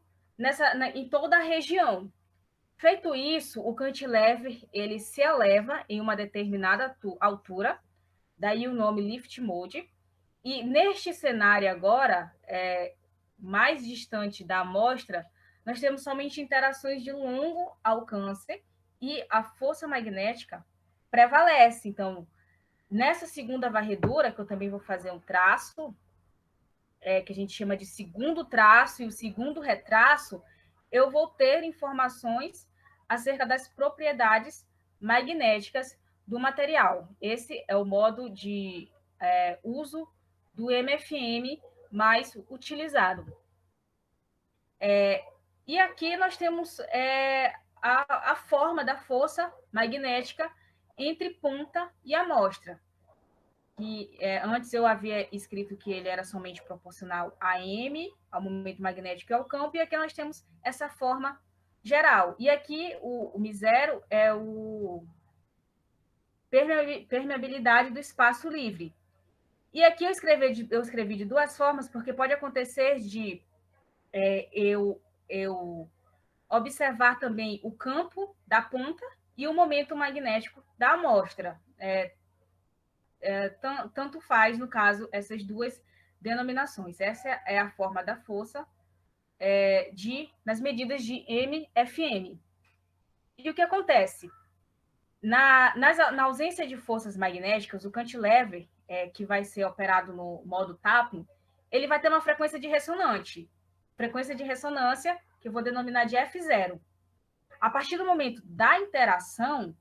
em toda a região. Feito isso, o cantilever ele se eleva em uma determinada altura, daí o nome Lift Mode, e neste cenário agora, mais distante da amostra, nós temos somente interações de longo alcance e a força magnética prevalece. Então, nessa segunda varredura, que eu também vou fazer um traço, que a gente chama de segundo traço e o segundo retraço, eu vou ter informações acerca das propriedades magnéticas do material. Esse é o modo de uso do MFM mais utilizado. E aqui nós temos a forma da força magnética entre ponta e amostra. Que antes eu havia escrito que ele era somente proporcional a M, ao momento magnético e ao campo, e aqui nós temos essa forma geral. E aqui o μ0 é o permeabilidade do espaço livre. E aqui eu escrevi de duas formas, porque pode acontecer de eu observar também o campo da ponta e o momento magnético da amostra. Tanto faz, no caso, essas duas denominações. Essa é a forma da força nas medidas de MFM. E o que acontece? Na ausência de forças magnéticas, o cantilever, que vai ser operado no modo tapping, ele vai ter uma frequência de ressonante. Frequência de ressonância, que eu vou denominar de F0. A partir do momento da interação,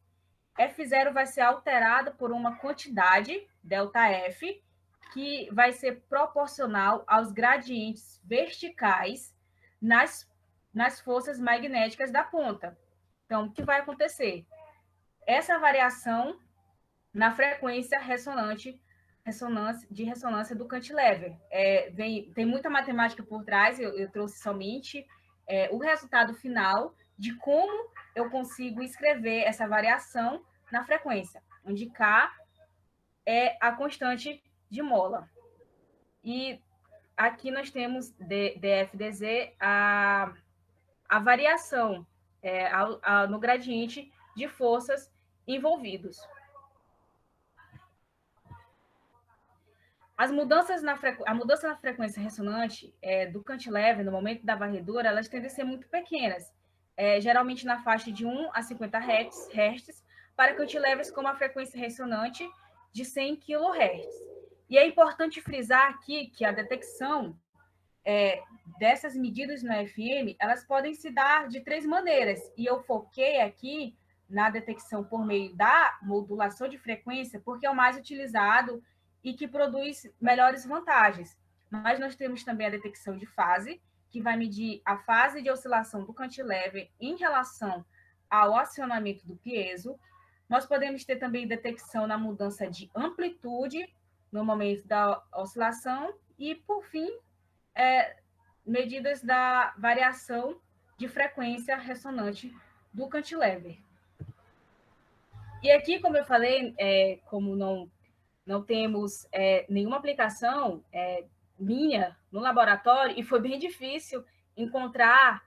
F0 vai ser alterada por uma quantidade, ΔF, que vai ser proporcional aos gradientes verticais nas forças magnéticas da ponta. Então, o que vai acontecer? Essa variação na frequência ressonante ressonância do cantilever. Tem muita matemática por trás, eu trouxe somente o resultado final de como eu consigo escrever essa variação na frequência, onde K é a constante de mola. E aqui nós temos dFdz a variação no gradiente de forças envolvidos. A mudança na frequência ressonante do cantilever, no momento da varredura, elas tendem a ser muito pequenas, geralmente na faixa de 1 a 50 Hz, para cantilevers com uma frequência ressonante de 100 kHz. E é importante frisar aqui que a detecção dessas medidas no FM, elas podem se dar de 3 maneiras, e eu foquei aqui na detecção por meio da modulação de frequência, porque é o mais utilizado e que produz melhores vantagens. Mas nós temos também a detecção de fase, que vai medir a fase de oscilação do cantilever em relação ao acionamento do piezo. Nós podemos ter também detecção na mudança de amplitude no momento da oscilação e, por fim, medidas da variação de frequência ressonante do cantilever. E aqui, como eu falei, como não temos nenhuma aplicação minha no laboratório, e foi bem difícil encontrar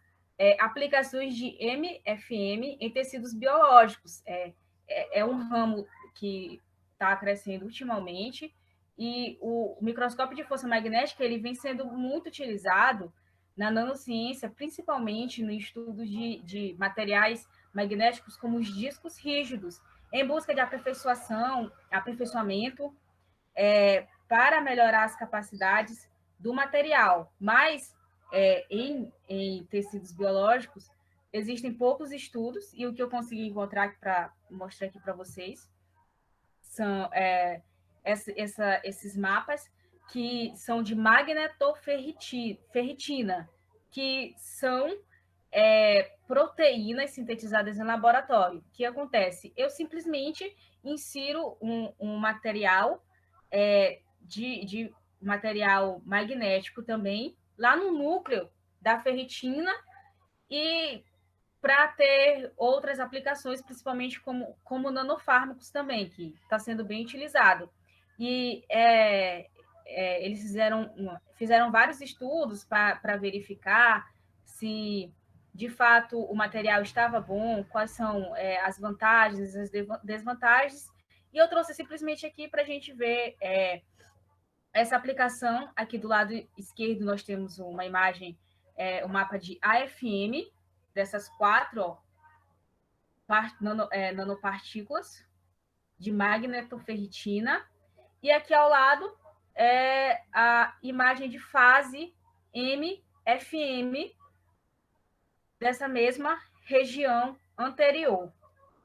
aplicações de MFM em tecidos biológicos. É um ramo que está crescendo ultimamente, e o microscópio de força magnética ele vem sendo muito utilizado na nanociência, principalmente no estudo de materiais magnéticos como os discos rígidos, em busca de aperfeiçoamento para melhorar as capacidades do material. Mas em tecidos biológicos existem poucos estudos, e o que eu consegui encontrar para mostrar aqui para vocês são esses mapas que são de magnetoferritina, que são proteínas sintetizadas em laboratório. O que acontece? Eu simplesmente insiro um material de material magnético também lá no núcleo da ferritina, e para ter outras aplicações, principalmente como nanofármacos também, que está sendo bem utilizado. E eles fizeram vários estudos para verificar se, de fato, o material estava bom, quais são as vantagens, as desvantagens, e eu trouxe simplesmente aqui para a gente ver essa aplicação. Aqui do lado esquerdo nós temos uma imagem, um mapa de AFM, dessas 4 nanopartículas de magnetoferritina, e aqui ao lado é a imagem de fase MFM dessa mesma região anterior.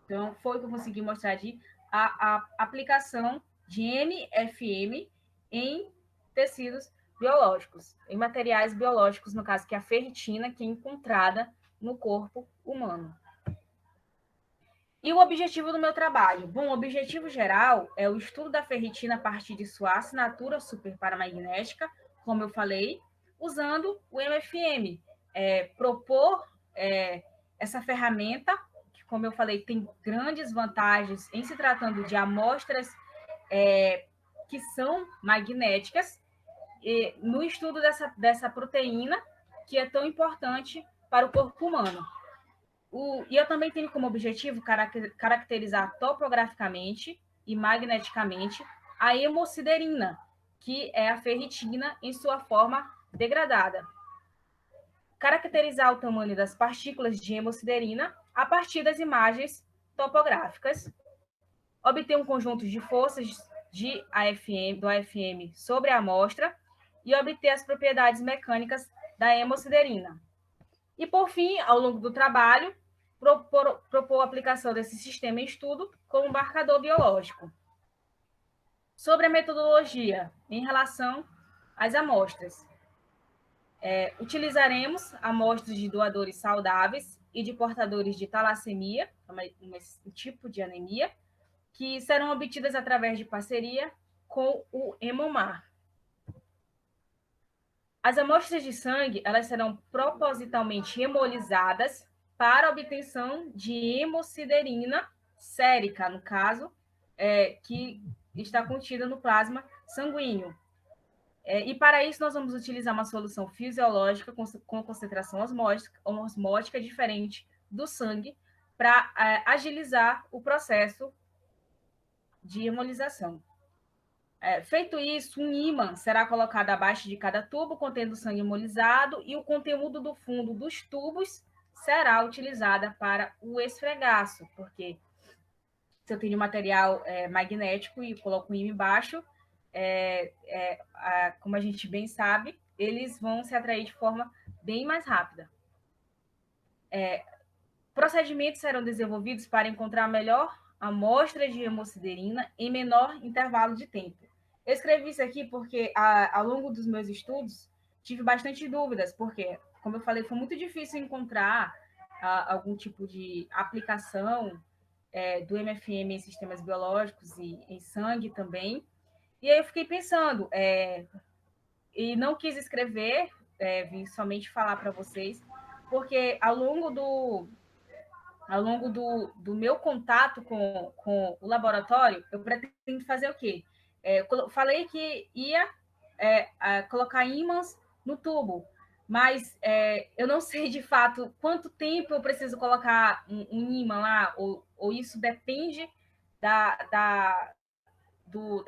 Então, foi o que eu consegui mostrar de a aplicação de MFM em tecidos biológicos, em materiais biológicos, no caso, que é a ferritina, que é encontrada no corpo humano. E o objetivo do meu trabalho? Bom, o objetivo geral é o estudo da ferritina a partir de sua assinatura superparamagnética, como eu falei, usando o MFM. Propor essa ferramenta, que, como eu falei, tem grandes vantagens em se tratando de amostras que são magnéticas, no estudo dessa proteína, que é tão importante para o corpo humano. E eu também tenho como objetivo caracterizar topograficamente e magneticamente a hemosiderina, que é a ferritina em sua forma degradada. Caracterizar o tamanho das partículas de hemosiderina a partir das imagens topográficas. Obter um conjunto de forças do AFM sobre a amostra e obter as propriedades mecânicas da hemosiderina. E, por fim, ao longo do trabalho, propor a aplicação desse sistema em estudo como marcador biológico. Sobre a metodologia em relação às amostras. Utilizaremos amostras de doadores saudáveis e de portadores de talassemia, um tipo de anemia, que serão obtidas através de parceria com o hemomar. As amostras de sangue, elas serão propositalmente hemolizadas para obtenção de hemosiderina sérica, no caso, que está contida no plasma sanguíneo. E para isso, nós vamos utilizar uma solução fisiológica com concentração osmótica diferente do sangue para agilizar o processo de hemolização. Feito isso, um ímã será colocado abaixo de cada tubo contendo sangue hemolizado e o conteúdo do fundo dos tubos será utilizado para o esfregaço, porque se eu tenho material magnético e coloco um ímã embaixo, como a gente bem sabe, eles vão se atrair de forma bem mais rápida. Procedimentos serão desenvolvidos para encontrar a melhor amostra de hemosiderina em menor intervalo de tempo. Eu escrevi isso aqui porque, ao longo dos meus estudos, tive bastante dúvidas, porque, como eu falei, foi muito difícil encontrar algum tipo de aplicação do MFM em sistemas biológicos e em sangue também. E aí eu fiquei pensando, e não quis escrever, vim somente falar para vocês, porque ao longo do meu contato com o laboratório, eu pretendo fazer o quê? Falei que ia colocar ímãs no tubo, mas eu não sei de fato quanto tempo eu preciso colocar um ímã lá, ou isso depende da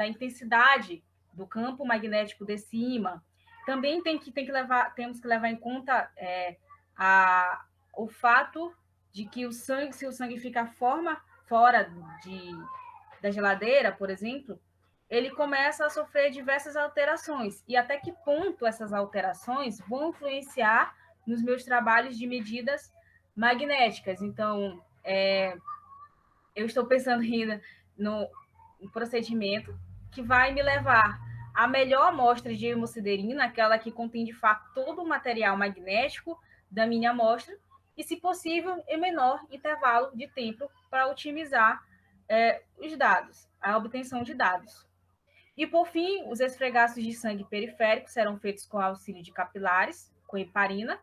intensidade do campo magnético desse ímã. Também temos que levar em conta o fato de que se o sangue ficar fora da geladeira, por exemplo, ele começa a sofrer diversas alterações. E até que ponto essas alterações vão influenciar nos meus trabalhos de medidas magnéticas. Então, eu estou pensando ainda no procedimento que vai me levar à melhor amostra de hemosiderina, aquela que contém de fato todo o material magnético da minha amostra, e, se possível, em menor intervalo de tempo para otimizar os dados, a obtenção de dados. E, por fim, os esfregaços de sangue periféricos serão feitos com auxílio de capilares, com heparina,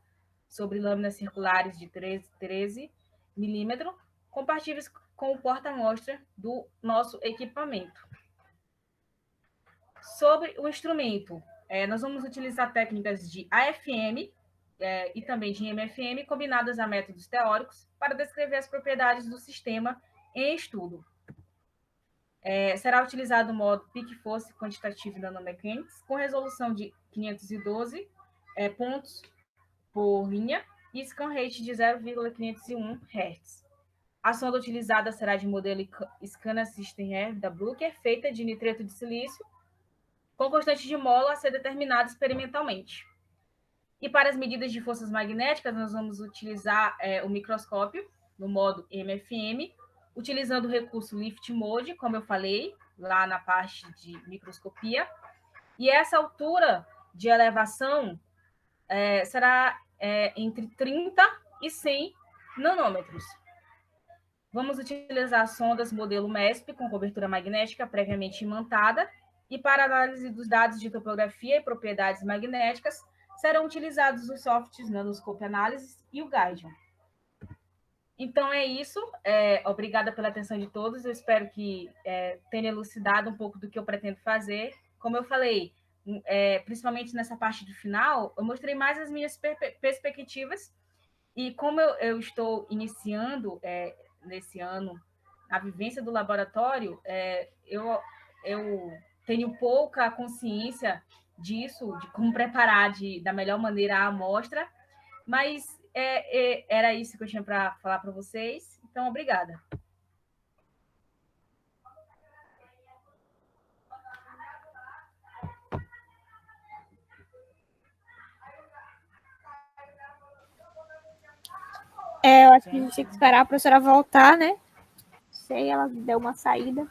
sobre lâminas circulares de 13 milímetros, compatíveis com o porta-amostra do nosso equipamento. Sobre o instrumento, nós vamos utilizar técnicas de AFM e também de MFM, combinadas a métodos teóricos, para descrever as propriedades do sistema em estudo. Será utilizado o modo Peak Force Quantitative Nanomechanics, com resolução de 512 pontos por linha e scan rate de 0,501 Hz. A sonda utilizada será de modelo Scanner System R da Bruker, feita de nitreto de silício, com constante de molo a ser determinado experimentalmente. E para as medidas de forças magnéticas, nós vamos utilizar o microscópio no modo MFM, utilizando o recurso Lift Mode, como eu falei, lá na parte de microscopia. E essa altura de elevação será entre 30 e 100 nanômetros. Vamos utilizar sondas modelo MESP com cobertura magnética previamente imantada, e para análise dos dados de topografia e propriedades magnéticas, serão utilizados os softs Nanoscope Analysis e o Guardian. Então é isso. Obrigada pela atenção de todos. Eu espero que tenha elucidado um pouco do que eu pretendo fazer. Como eu falei, principalmente nessa parte do final, eu mostrei mais as minhas perspectivas, e como eu estou iniciando nesse ano a vivência do laboratório, eu tenho pouca consciência disso, de como preparar da melhor maneira a amostra, mas era isso que eu tinha para falar para vocês. Então, obrigada. Eu acho que a gente tem que esperar a professora voltar, né? Não sei, ela deu uma saída.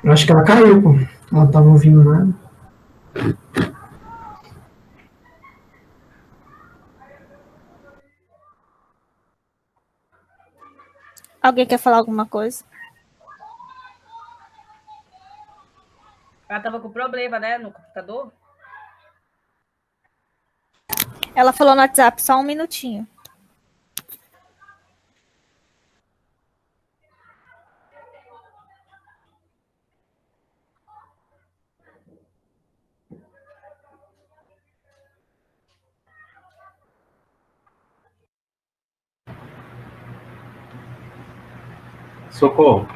Eu acho que ela caiu, pô. Ela não tava ouvindo nada. Alguém quer falar alguma coisa? Ela estava com problema, né, no computador? Ela falou no WhatsApp, só um minutinho. Socorro.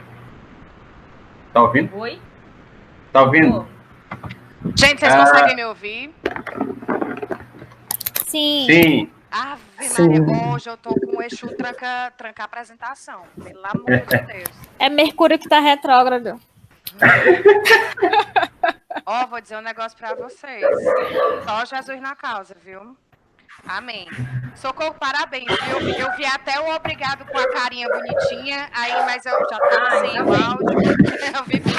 Tá ouvindo? Oi? Tá ouvindo? Gente, vocês conseguem me ouvir? Sim. Sim. Ave Sim. Maria, hoje eu tô com o Exu trancar a apresentação. Pelo amor de Deus. É Mercúrio que tá retrógrado. Ó, vou dizer um negócio pra vocês. Só Jesus na causa, viu? Amém. Socorro, parabéns, viu? Eu vi até o obrigado com a carinha bonitinha, aí, mas eu já tava sem o áudio. Eu vi tudo.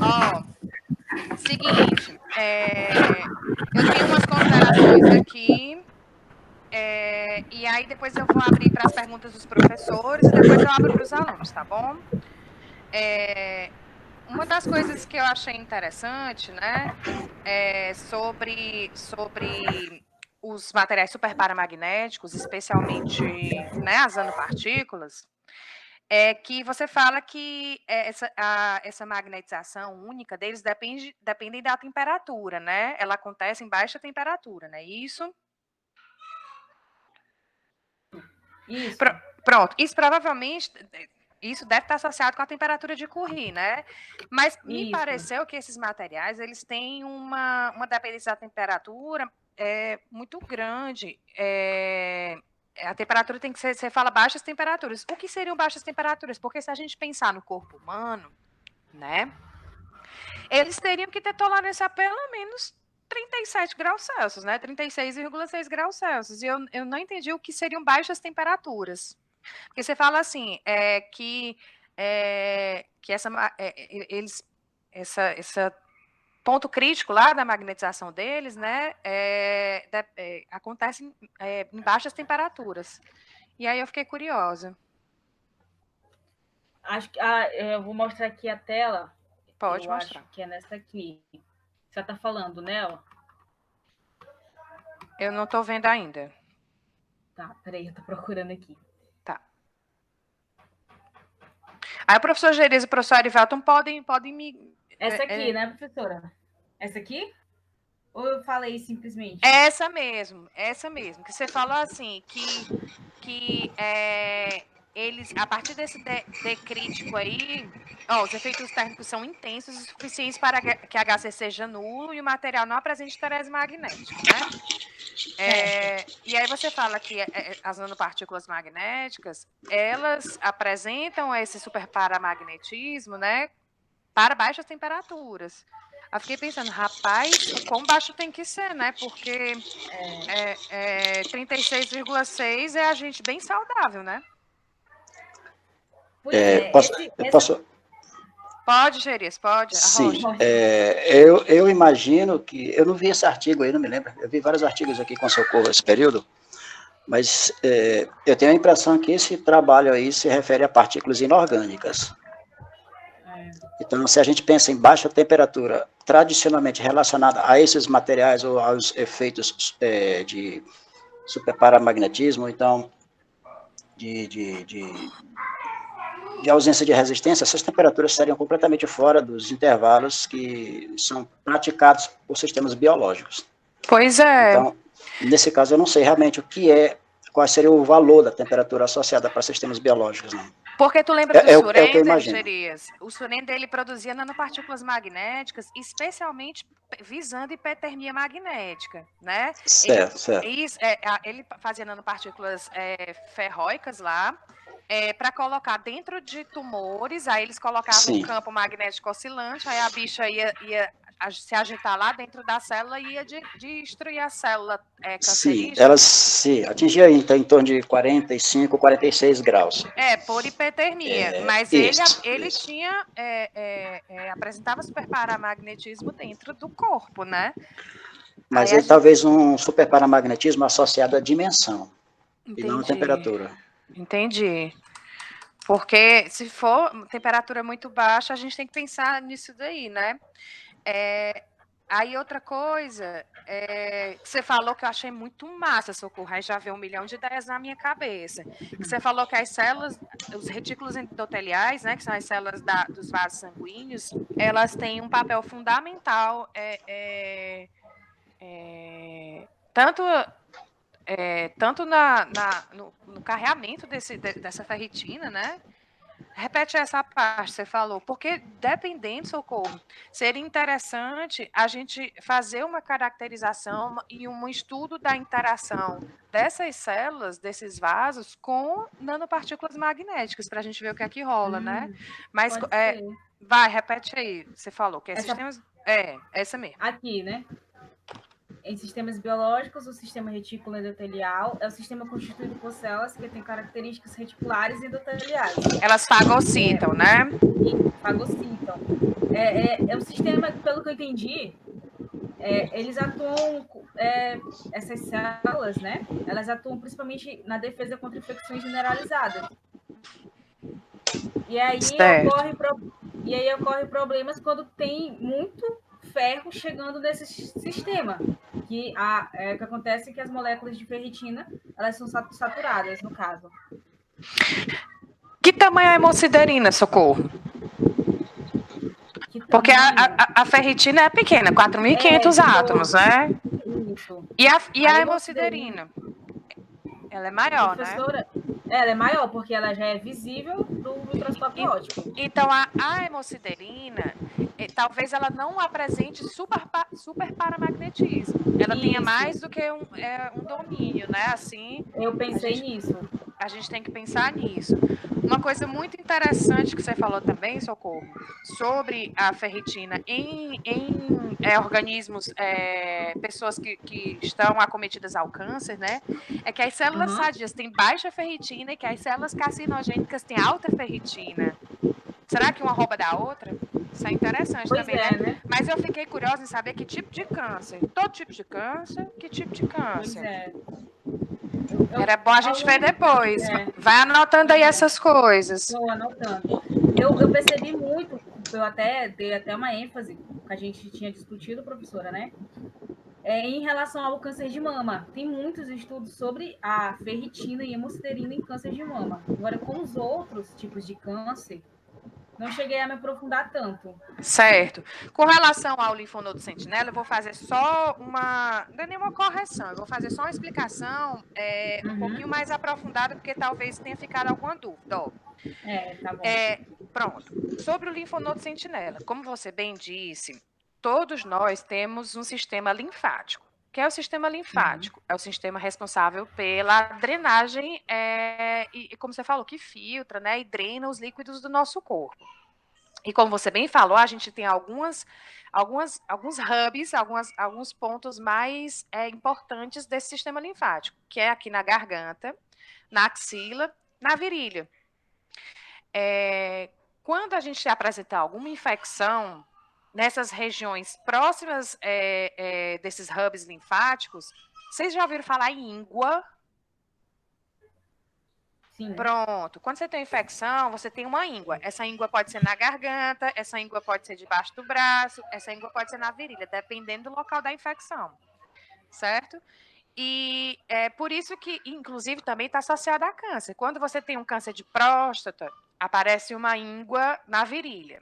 Ó, seguinte, eu tenho umas considerações aqui, e aí depois eu vou abrir para as perguntas dos professores, e depois eu abro para os alunos, tá bom? Uma das coisas que eu achei interessante, né, sobre os materiais superparamagnéticos, especialmente, né, as nanopartículas, é que você fala que essa magnetização única deles depende da temperatura, né? Ela acontece em baixa temperatura, não é isso? Isso. Pronto. Isso provavelmente... Isso deve estar associado com a temperatura de Curie, né? Mas me pareceu que esses materiais, eles têm uma dependência da temperatura muito grande. A temperatura tem que ser, você fala baixas temperaturas. O que seriam baixas temperaturas? Porque se a gente pensar no corpo humano, né? Eles teriam que ter tolerância a pelo menos 37 graus Celsius, né? 36,6 graus Celsius. E eu não entendi o que seriam baixas temperaturas. Porque você fala assim, que esse ponto crítico lá da magnetização deles, né, acontece em baixas temperaturas. E aí eu fiquei curiosa. Acho que eu vou mostrar aqui a tela. Pode eu mostrar. Acho que é nessa aqui. Você está falando, né? Ó. Eu não estou vendo ainda. Tá, peraí, eu estou procurando aqui. Tá. Aí o professor Gerias e o professor Arivelton podem me... Essa aqui, né, professora? Essa aqui? Ou eu falei simplesmente? Essa mesmo. Que você falou assim, que eles, a partir desse D crítico aí, os efeitos térmicos são intensos e suficientes para que HC seja nulo e o material não apresente interesse magnético, né? E aí você fala que as nanopartículas magnéticas, elas apresentam esse superparamagnetismo, né, para baixas temperaturas. Eu fiquei pensando, rapaz, o quão baixo tem que ser, né? Porque 36,6 é a gente bem saudável, né? Posso? Pode, Gerias, pode. Sim, eu imagino que... Eu não vi esse artigo aí, não me lembro. Eu vi vários artigos aqui com Socorro esse período, mas eu tenho a impressão que esse trabalho aí se refere a partículas inorgânicas. Então, se a gente pensa em baixa temperatura, tradicionalmente relacionada a esses materiais ou aos efeitos de superparamagnetismo, então, de ausência de resistência, essas temperaturas estariam completamente fora dos intervalos que são praticados por sistemas biológicos. Pois é. Então, nesse caso, eu não sei realmente qual seria o valor da temperatura associada para sistemas biológicos, não. Porque tu lembra do Surrender, Gerias? O Surrender, ele produzia nanopartículas magnéticas, especialmente visando hipertermia magnética, né? Certo. Ele fazia nanopartículas ferróicas lá, para colocar dentro de tumores, aí eles colocavam um campo magnético oscilante, aí a bicha ia se agitar lá dentro da célula e ia destruir a célula cancerígena. Sim, elas atingiam então, em torno de 45, 46 graus. Por hipertermia, mas ele tinha, apresentava superparamagnetismo dentro do corpo, né? Mas aí talvez um superparamagnetismo associado à dimensão, e não à temperatura. Entendi. Porque se for temperatura muito baixa, a gente tem que pensar nisso daí, né? Aí outra coisa, que você falou que eu achei muito massa, Socorro, aí já veio 1 milhão de ideias na minha cabeça. Que você falou que as células, os retículos endoteliais, né, que são as células dos vasos sanguíneos, elas têm um papel fundamental, tanto no carreamento dessa ferritina, né? Repete essa parte, você falou, porque dependendo, Socorro, seria interessante a gente fazer uma caracterização e um estudo da interação dessas células, desses vasos, com nanopartículas magnéticas, para a gente ver o que é que rola, né? Mas, vai, repete aí, você falou, que é sistemas... essa mesmo. Aqui, né? Em sistemas biológicos, o sistema retículo endotelial é o sistema constituído por células que têm características reticulares e endoteliais. Elas fagocitam, né? Fagocitam. É um sistema, pelo que eu entendi, eles atuam, essas células, né? Elas atuam principalmente na defesa contra infecções generalizadas. E aí ocorre problemas quando tem muito ferro chegando nesse sistema. Que o que acontece é que as moléculas de ferritina, elas são saturadas, no caso. Que tamanho é a hemosiderina, Socorro? Porque a ferritina é pequena, 4.500 átomos, né? Isso. E a hemosiderina? Ela é maior, professora, né? Ela é maior, porque ela já é visível do microscópio óptico. Então, a hemosiderina, talvez ela não apresente super paramagnetismo. Ela tenha mais do que um domínio, né? Assim, eu pensei nisso. A gente tem que pensar nisso. Uma coisa muito interessante que você falou também, Socorro, sobre a ferritina em organismos, pessoas que estão acometidas ao câncer, né? É que as células sadias têm baixa ferritina e que as células carcinogênicas têm alta ferritina. Será que uma rouba da outra? Isso é interessante também, né? Mas eu fiquei curiosa em saber que tipo de câncer. Todo tipo de câncer? Que tipo de câncer? Era bom a gente ver depois. Vai anotando aí essas coisas. Estou anotando. Eu percebi muito, eu dei até uma ênfase que a gente tinha discutido, professora, né? Em relação ao câncer de mama. Tem muitos estudos sobre a ferritina e hemosiderina em câncer de mama. Agora, com os outros tipos de câncer, não cheguei a me aprofundar tanto. Certo. Com relação ao linfonodo sentinela, eu vou fazer só uma... Não é nenhuma correção, eu vou fazer só uma explicação um pouquinho mais aprofundada, porque talvez tenha ficado alguma dúvida. Ó. Tá bom. Pronto. Sobre o linfonodo sentinela, como você bem disse, todos nós temos um sistema linfático. O que é o sistema linfático? É o sistema responsável pela drenagem, e como você falou, que filtra, né, e drena os líquidos do nosso corpo. E como você bem falou, a gente tem alguns hubs, alguns pontos mais importantes desse sistema linfático, que é aqui na garganta, na axila, na virilha. Quando a gente apresentar alguma infecção nessas regiões próximas desses hubs linfáticos, vocês já ouviram falar em íngua? Sim. Pronto. Quando você tem infecção, você tem uma íngua. Essa íngua pode ser na garganta, essa íngua pode ser debaixo do braço, essa íngua pode ser na virilha, dependendo do local da infecção. Certo? E é por isso que, inclusive, também está associado a câncer. Quando você tem um câncer de próstata, aparece uma íngua na virilha.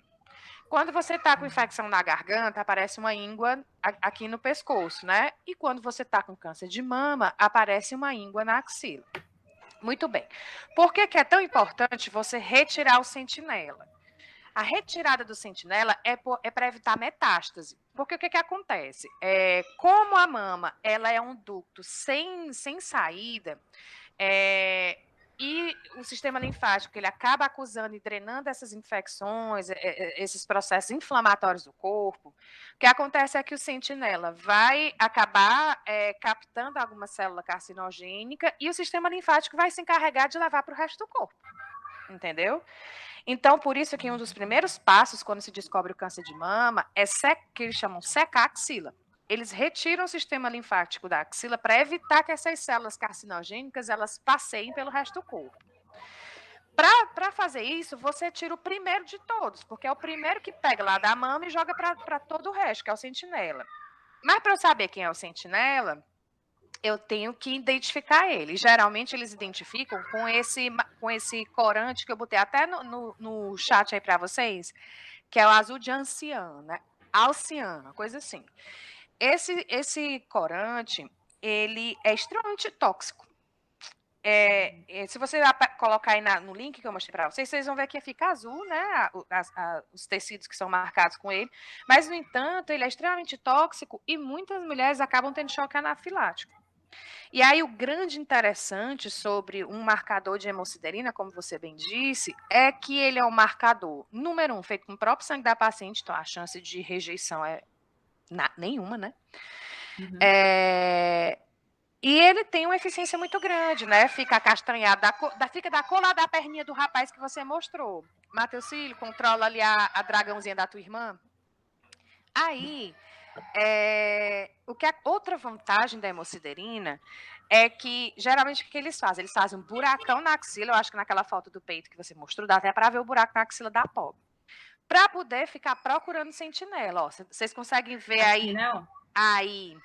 Quando você está com infecção na garganta, aparece uma íngua aqui no pescoço, né? E quando você está com câncer de mama, aparece uma íngua na axila. Muito bem. Por que é tão importante você retirar o sentinela? A retirada do sentinela é para evitar metástase. Porque o que acontece? Como a mama ela é um ducto sem saída, e o sistema linfático ele acaba acusando e drenando essas infecções, esses processos inflamatórios do corpo, o que acontece é que o sentinela vai acabar captando alguma célula carcinogênica e o sistema linfático vai se encarregar de levar para o resto do corpo. Entendeu? Então, por isso que um dos primeiros passos quando se descobre o câncer de mama é que eles chamam secar a axila. Eles retiram o sistema linfático da axila para evitar que essas células carcinogênicas elas passeiem pelo resto do corpo. Para fazer isso, você tira o primeiro de todos, porque é o primeiro que pega lá da mama e joga para todo o resto, que é o sentinela. Mas para eu saber quem é o sentinela, eu tenho que identificar ele. Geralmente eles identificam com esse corante que eu botei até no chat aí para vocês, que é o azul de anciã, né? Alciana, coisa assim. Esse corante, ele é extremamente tóxico. Se você colocar aí no link que eu mostrei para vocês, vocês vão ver que fica azul, né? Os tecidos que são marcados com ele. Mas, no entanto, ele é extremamente tóxico e muitas mulheres acabam tendo choque anafilático. E aí, o grande interessante sobre um marcador de hemosiderina, como você bem disse, é que ele é um marcador, número 1, feito com o próprio sangue da paciente, então a chance de rejeição é nenhuma, né? Uhum. E ele tem uma eficiência muito grande, né? Fica acastanhado, fica da cor lá da perninha do rapaz que você mostrou. Matheus Filho, controla ali a dragãozinha da tua irmã. Aí, outra vantagem da hemosiderina é que, geralmente, o que eles fazem? Eles fazem um buracão na axila, eu acho que naquela foto do peito que você mostrou, dá até para ver o buraco na axila da pobre. Para poder ficar procurando sentinela. Ó, vocês conseguem ver aí? Não? Aí...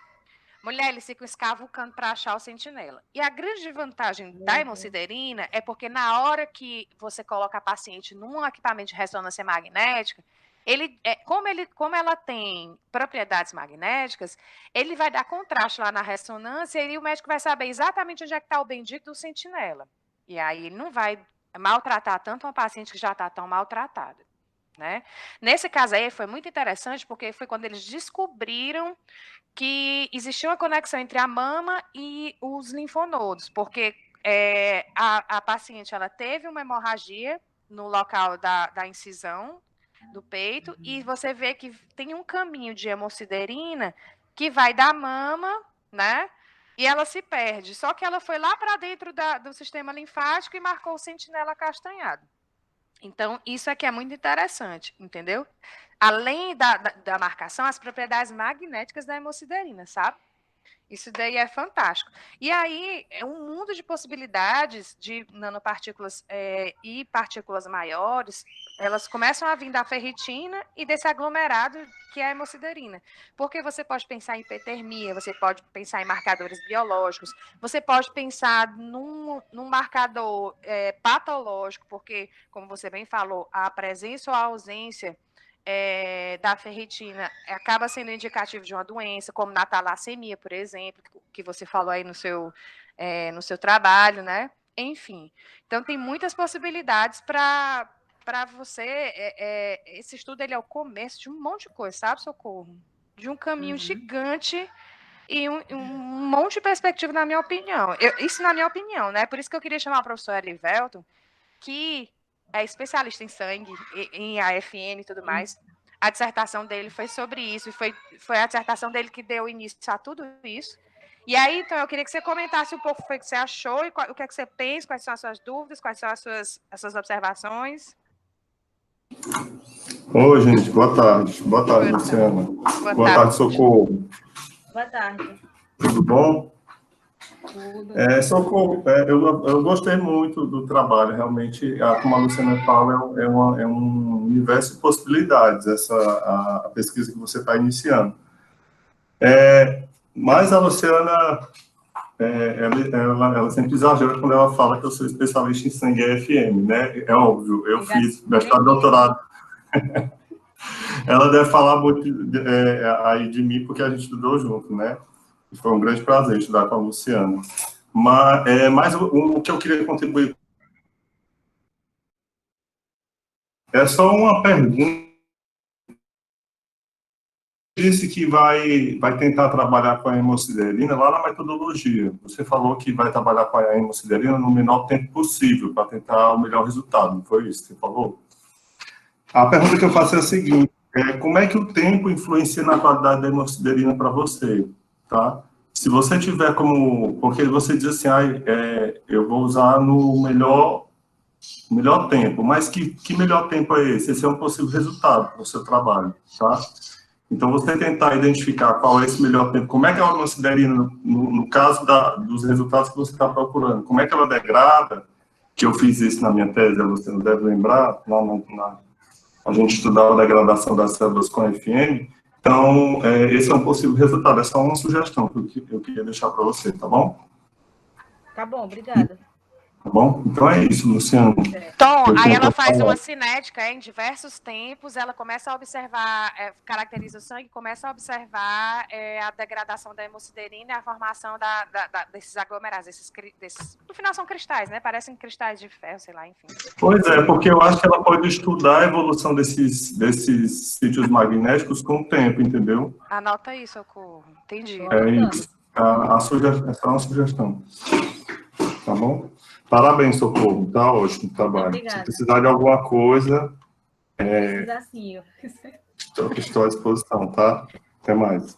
Mulher, eles ficam escavucando para achar o sentinela. E a grande vantagem da hemosiderina é porque na hora que você coloca a paciente num equipamento de ressonância magnética, como ela tem propriedades magnéticas, ele vai dar contraste lá na ressonância e o médico vai saber exatamente onde é que está o bendito do sentinela. E aí ele não vai maltratar tanto uma paciente que já está tão maltratada. Né? Nesse caso aí foi muito interessante porque foi quando eles descobriram que existia uma conexão entre a mama e os linfonodos, porque a paciente ela teve uma hemorragia no local da incisão do peito, e você vê que tem um caminho de hemosiderina que vai da mama, né? E ela se perde. Só que ela foi lá para dentro do sistema linfático e marcou o sentinela acastanhado. Então, isso aqui é muito interessante, entendeu? Além da marcação, as propriedades magnéticas da hemosiderina, sabe? Isso daí é fantástico. E aí, é um mundo de possibilidades de nanopartículas e partículas maiores, elas começam a vir da ferritina e desse aglomerado que é a hemosiderina. Porque você pode pensar em hipertermia, você pode pensar em marcadores biológicos, você pode pensar num marcador patológico, porque, como você bem falou, a presença ou a ausência da ferritina acaba sendo indicativo de uma doença, como na talassemia, por exemplo, que você falou aí no seu trabalho, né? Enfim, então tem muitas possibilidades para você. Esse estudo ele é o começo de um monte de coisa, sabe, Socorro? De um caminho gigante e um monte de perspectiva, na minha opinião. Isso na minha opinião, né? Por isso que eu queria chamar a professora Erivelton, que é especialista em sangue, em AFN e tudo mais. A dissertação dele foi sobre isso, e foi a dissertação dele que deu início a tudo isso. E aí, então, eu queria que você comentasse um pouco o que você achou, e o que é que você pensa, quais são as suas dúvidas, quais são as suas observações. Oi, gente, boa tarde. Boa tarde, Luciana. Boa tarde, Socorro. Boa tarde. Tudo bom? Tudo. Socorro, eu gostei muito do trabalho, realmente, como a Luciana fala, é um universo de possibilidades, a pesquisa que você está iniciando. Mas a Luciana, ela sempre exagera quando ela fala que eu sou especialista em sangue AFM, né? É óbvio, eu fiz mestrado e doutorado. Ela deve falar muito aí de mim, porque a gente estudou junto, né? Foi um grande prazer estudar com a Luciana. Mas o que eu queria contribuir é só uma pergunta. Disse que vai tentar trabalhar com a hemosiderina lá na metodologia. Você falou que vai trabalhar com a hemosiderina no menor tempo possível, para tentar o melhor resultado, não foi isso que você falou? A pergunta que eu faço é a seguinte: como é que o tempo influencia na qualidade da hemosiderina para você? Tá? Se você tiver como... Porque você diz assim, eu vou usar no melhor tempo, mas que melhor tempo é esse? Esse é um possível resultado do seu trabalho, tá? Então, você tentar identificar qual é esse melhor tempo, como é que a hemosiderina, no caso dos resultados que você está procurando, como é que ela degrada, que eu fiz isso na minha tese, você não deve lembrar, a gente estudava a degradação das células com FM. Então, esse é um possível resultado, é só uma sugestão que eu queria deixar para você, tá bom? Tá bom, obrigada. Tá bom? Então é isso, Luciano. Tom, aí ela faz uma cinética em diversos tempos, ela começa a observar, caracteriza o sangue, começa a observar a degradação da hemosiderina e a formação desses aglomerados, no final são cristais, né? Parecem cristais de ferro, sei lá, enfim. Pois é, porque eu acho que ela pode estudar a evolução desses sítios magnéticos com o tempo, entendeu? Anota isso, Socorro. Entendi. É isso. Essa é uma sugestão. Tá bom? Parabéns, Socorro. Tá ótimo o trabalho. Obrigada. Se precisar de alguma coisa, Sim. estou à disposição, tá? Até mais.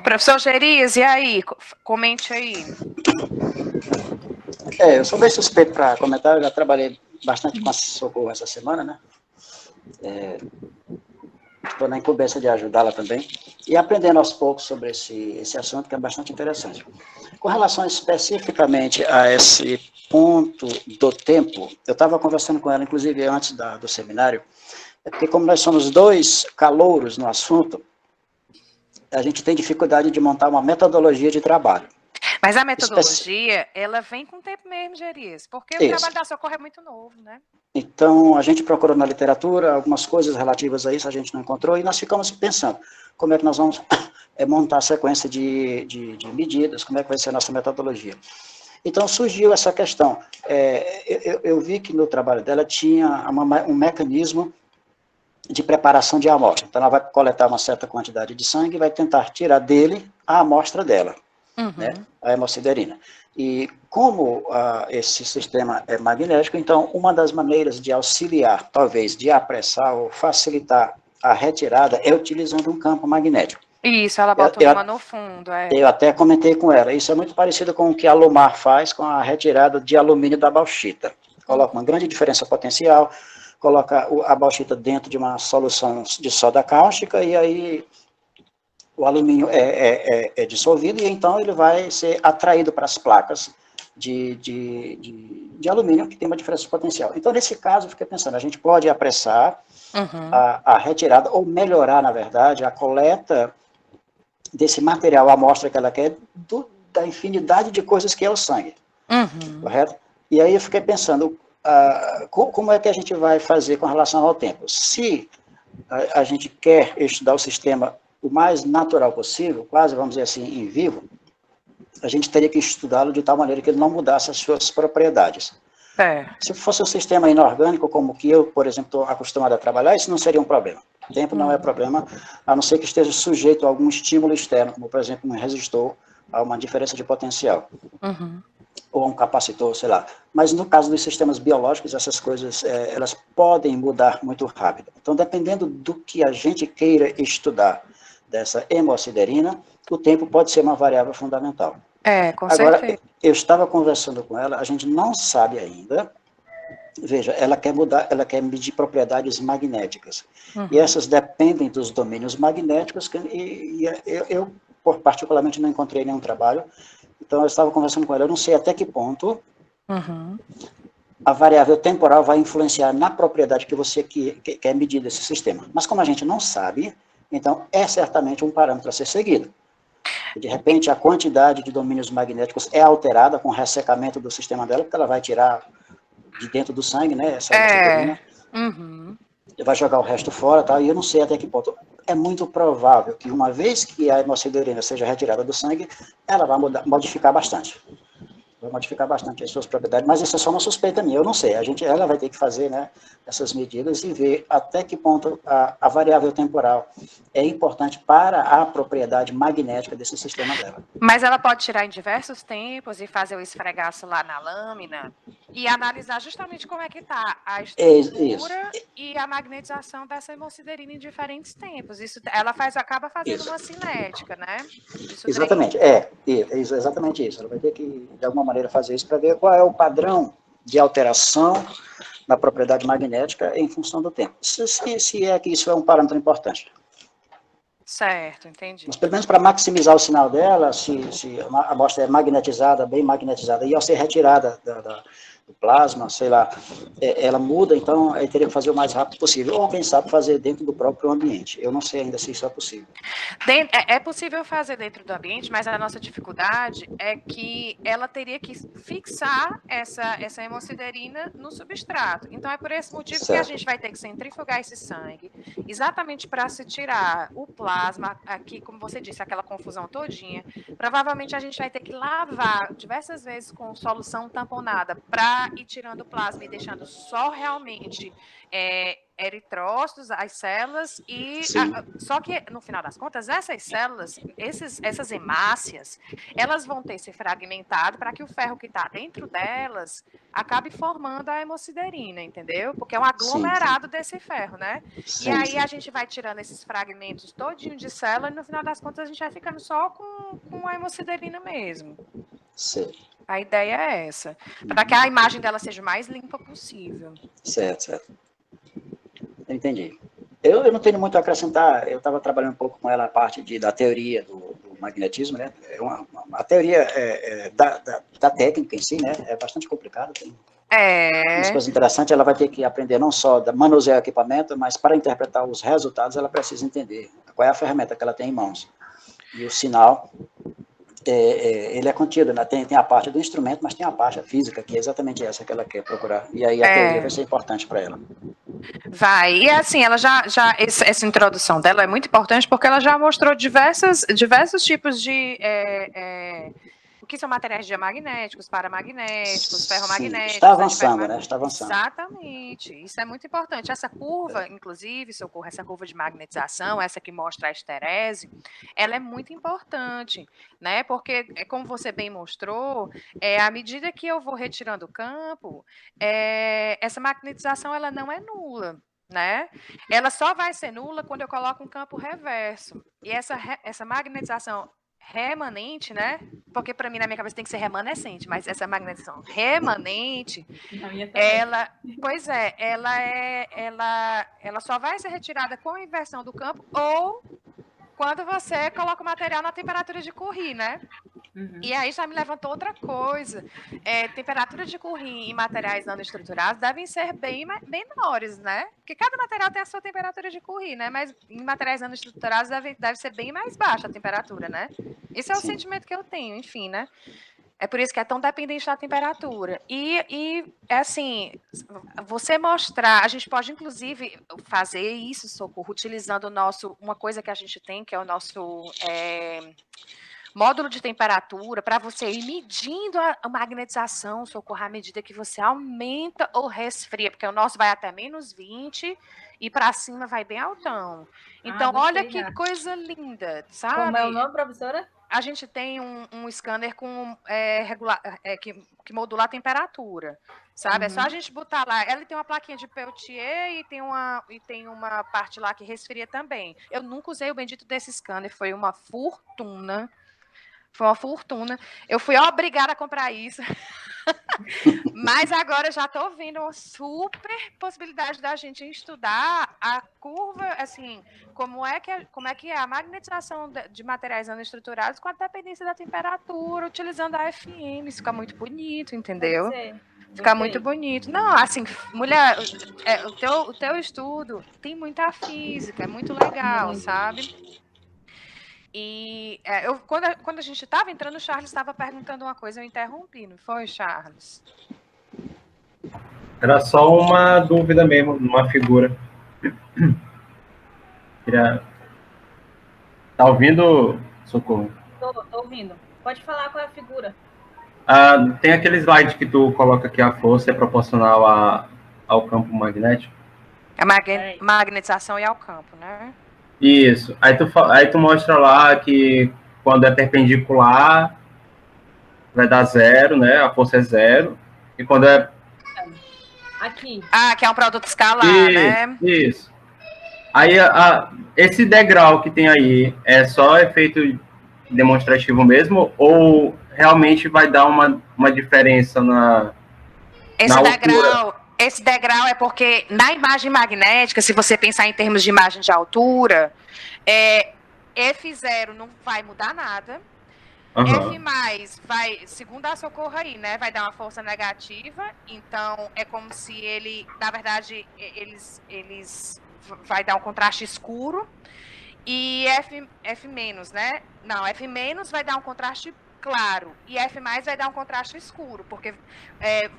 Professor Gerias, e aí? Comente aí. Eu sou bem suspeito para comentar, eu já trabalhei bastante com a Socorro essa semana, né? Estou na incumbência de ajudá-la também e aprendendo aos poucos sobre esse assunto, que é bastante interessante. Com relação especificamente a esse ponto do tempo, eu estava conversando com ela, inclusive antes do seminário, porque como nós somos dois calouros no assunto, a gente tem dificuldade de montar uma metodologia de trabalho. Mas a metodologia, ela vem com o tempo mesmo, Gerias, porque o trabalho da Socorro é muito novo, né? Então, a gente procurou na literatura algumas coisas relativas a isso, a gente não encontrou, e nós ficamos pensando, como é que nós vamos montar a sequência de medidas, como é que vai ser a nossa metodologia. Então, surgiu essa questão. Eu vi que no trabalho dela tinha um mecanismo de preparação de amostra. Então, ela vai coletar uma certa quantidade de sangue e vai tentar tirar dele a amostra dela, né, a hemosiderina. E como esse sistema é magnético, então, uma das maneiras de auxiliar, talvez, de apressar ou facilitar a retirada é utilizando um campo magnético. Isso, ela bota uma no fundo. Eu até comentei com ela, isso é muito parecido com o que a Lumar faz com a retirada de alumínio da bauxita. Coloca uma grande diferença potencial, coloca a bauxita dentro de uma solução de soda cáustica e aí o alumínio é dissolvido e então ele vai ser atraído para as placas de alumínio que tem uma diferença potencial. Então, nesse caso, eu fiquei pensando, a gente pode apressar a retirada ou melhorar, na verdade, a coleta desse material, a amostra que ela quer, da infinidade de coisas que é o sangue. Correto? E aí eu fiquei pensando, como é que a gente vai fazer com relação ao tempo? Se a gente quer estudar o sistema o mais natural possível, quase, vamos dizer assim, em vivo, a gente teria que estudá-lo de tal maneira que ele não mudasse as suas propriedades. Se fosse um sistema inorgânico, como que eu, por exemplo, estou acostumado a trabalhar, isso não seria um problema. O tempo não é problema, a não ser que esteja sujeito a algum estímulo externo, como, por exemplo, um resistor a uma diferença de potencial. Ou um capacitor, sei lá. Mas no caso dos sistemas biológicos, essas coisas, elas podem mudar muito rápido. Então, dependendo do que a gente queira estudar dessa hemosiderina, o tempo pode ser uma variável fundamental. Com Agora, certeza. eu estava conversando com ela, a gente não sabe ainda, veja, ela quer medir propriedades magnéticas, e essas dependem dos domínios magnéticos, e eu particularmente não encontrei nenhum trabalho, então eu estava conversando com ela, eu não sei até que ponto a variável temporal vai influenciar na propriedade que você quer medir desse sistema, mas como a gente não sabe, então é certamente um parâmetro a ser seguido. De repente, a quantidade de domínios magnéticos é alterada com o ressecamento do sistema dela, porque ela vai tirar de dentro do sangue, né? Essa hemosiderina, vai jogar o resto fora, tá? E eu não sei até que ponto. É muito provável que uma vez que a hemosiderina seja retirada do sangue, ela vai modificar bastante. Vai modificar bastante as suas propriedades, mas isso é só uma suspeita minha, eu não sei. Ela vai ter que fazer, né, essas medidas e ver até que ponto a variável temporal é importante para a propriedade magnética desse sistema dela. Mas ela pode tirar em diversos tempos e fazer o esfregaço lá na lâmina e analisar justamente como é que está a estrutura e a magnetização dessa hemosiderina em diferentes tempos. Isso ela acaba fazendo uma cinética, né? Exatamente, exatamente isso. Ela vai ter que, de alguma maneira, fazer isso para ver qual é o padrão de alteração na propriedade magnética em função do tempo. Se é que isso é um parâmetro importante. Certo, entendi. Mas, pelo menos para maximizar o sinal dela, se a amostra é magnetizada, bem magnetizada, e ao ser retirada do plasma, sei lá, ela muda, então aí teria que fazer o mais rápido possível, ou quem sabe fazer dentro do próprio ambiente. Eu não sei ainda se isso é possível. É possível fazer dentro do ambiente, mas a nossa dificuldade é que ela teria que fixar essa hemosiderina no substrato. Então é por esse motivo que a gente vai ter que centrifugar esse sangue, exatamente para se tirar o plasma, aqui, como você disse, aquela confusão todinha. Provavelmente a gente vai ter que lavar diversas vezes com solução tamponada para ir tirando o plasma e deixando só realmente eritrócitos, as células, só que, no final das contas, essas células, essas hemácias, elas vão ter se fragmentado para que o ferro que está dentro delas acabe formando a hemosiderina, entendeu? Porque é um aglomerado desse ferro, né? E aí a gente vai tirando esses fragmentos todinho de célula e, no final das contas, a gente vai ficando só com a hemosiderina mesmo. Sim. A ideia é essa, para que a imagem dela seja o mais limpa possível. Certo. Eu entendi. Eu não tenho muito a acrescentar, eu estava trabalhando um pouco com ela a parte da teoria do magnetismo, né? A teoria da técnica em si, né? É bastante complicada. Tem umas coisas interessantes, ela vai ter que aprender não só a manusear o equipamento, mas para interpretar os resultados, ela precisa entender qual é a ferramenta que ela tem em mãos. E o sinal, ele é contido, né? Tem a parte do instrumento, mas tem a parte física, que é exatamente essa que ela quer procurar. E aí a teoria vai ser importante para ela. Vai, e assim, ela essa introdução dela é muito importante porque ela já mostrou diversos tipos de o que são materiais diamagnéticos, paramagnéticos, ferromagnéticos. Está avançando, né? Está avançando. Exatamente, isso é muito importante. Essa curva, inclusive, Socorro, essa curva de magnetização, essa que mostra a esterese, ela é muito importante, né? Porque, como você bem mostrou, à medida que eu vou retirando o campo, essa magnetização ela não é nula. Né? Ela só vai ser nula quando eu coloco um campo reverso. E essa magnetização remanente, né? Porque para mim na minha cabeça tem que ser remanescente, mas essa magnetização remanente, ela só vai ser retirada com a inversão do campo ou quando você coloca o material na temperatura de Curie, né? Uhum. E aí já me levantou outra coisa. Temperatura de Curie em materiais nanoestruturados devem ser bem menores, né? Porque cada material tem a sua temperatura de Curie, né? Mas em materiais nanoestruturados deve ser bem mais baixa a temperatura, né? Esse é o sentimento que eu tenho, enfim, né? É por isso que é tão dependente da temperatura. E assim, você mostrar, a gente pode, inclusive, fazer isso, Socorro, utilizando uma coisa que a gente tem, que é o nosso módulo de temperatura, para você ir medindo a magnetização, Socorro, à medida que você aumenta ou resfria, porque o nosso vai até -20 e para cima vai bem altão. Então, olha que coisa linda, sabe? Como é o nome, professora? A gente tem um scanner com que modula a temperatura, sabe? É só a gente botar lá. Ela tem uma plaquinha de Peltier e tem uma parte lá que resfria também. Eu nunca usei o bendito desse scanner, foi uma fortuna. Eu fui obrigada a comprar isso. Mas agora já estou vendo uma super possibilidade da gente estudar a curva, assim, como é que é a magnetização de materiais nanoestruturados com a dependência da temperatura, utilizando a FM. Isso fica muito bonito, entendeu? Fica muito bonito. Não, assim, mulher, o teu estudo tem muita física, é muito legal, sabe? E quando a gente estava entrando, o Charles estava perguntando uma coisa, eu interrompi, não foi, Charles? Era só uma dúvida mesmo, uma figura. Tá ouvindo, Socorro? Tô ouvindo. Pode falar qual é a figura. Tem aquele slide que tu coloca que a força é proporcional ao campo magnético? A magnetização e ao campo, né? Isso. Aí tu mostra lá que quando é perpendicular vai dar 0, né? A força é 0. E quando é... Aqui. Que é um produto escalar, né? Isso. Aí esse degrau que tem aí é só efeito demonstrativo mesmo? Ou realmente vai dar uma diferença na altura? Esse degrau é porque na imagem magnética, se você pensar em termos de imagem de altura, F0 não vai mudar nada. F mais vai, segundo a Socorro aí, né? Vai dar uma força negativa. Então, é como se ele, na verdade, eles vai dar um contraste escuro. E F menos, né? Não, F menos vai dar um contraste claro. E F mais vai dar um contraste escuro, porque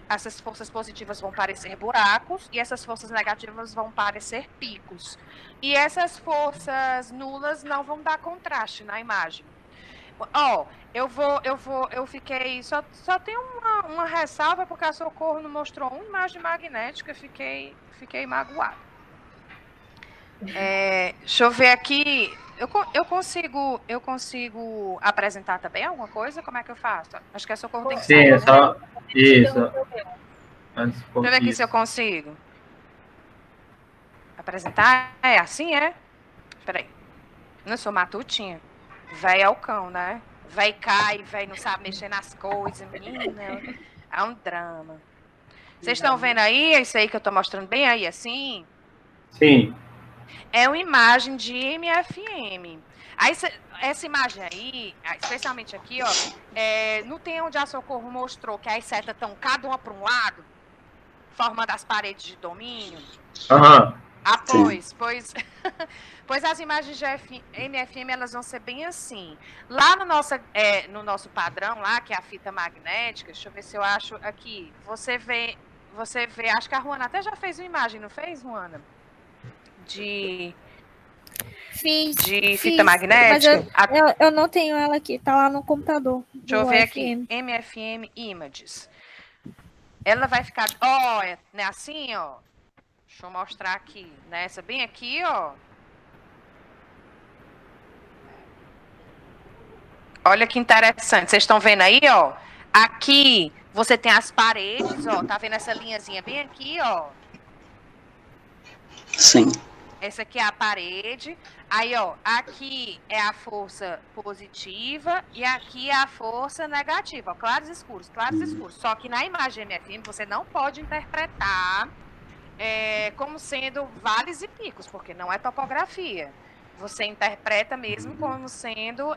essas forças positivas vão parecer buracos e essas forças negativas vão parecer picos. E essas forças nulas não vão dar contraste na imagem. Ó, eu fiquei, só tem uma ressalva, porque a Socorro não mostrou uma imagem magnética, fiquei magoada. Deixa eu ver aqui, eu consigo apresentar também alguma coisa? Como é que eu faço? Acho que a Socorro tem que Sim, é só isso. Deixa eu ver aqui se eu consigo apresentar. É assim, é? Peraí. Não sou matutinha. Véi é o cão, né? Véi cai, véi não sabe mexer nas coisas, menina. É um drama. Vocês estão vendo aí? É isso aí que eu tô mostrando bem aí, assim? Sim. É uma imagem de MFM. Aí, essa imagem aí, especialmente aqui, ó, não tem onde a Socorro mostrou que as setas estão cada uma para um lado, formando as paredes de domínio. Pois as imagens de MFM, elas vão ser bem assim. Lá no nosso padrão, lá, que é a fita magnética, deixa eu ver se eu acho aqui, você vê, acho que a Ruana até já fez uma imagem, não fez, Ruana? De fita magnética. Mas eu não tenho ela aqui, tá lá no computador. Deixa eu ver aqui, MFM Images. Ela vai ficar, né, assim, ó. Deixa eu mostrar aqui, nessa bem aqui, ó. Olha que interessante. Vocês estão vendo aí, ó? Aqui você tem as paredes, ó. Tá vendo essa linhazinha bem aqui, ó? Sim. Essa aqui é a parede. Aí, ó, aqui é a força positiva e aqui é a força negativa. Ó, claros e escuros, claros e escuros. Só que na imagem MFM você não pode interpretar como sendo vales e picos, porque não é topografia. Você interpreta mesmo como sendo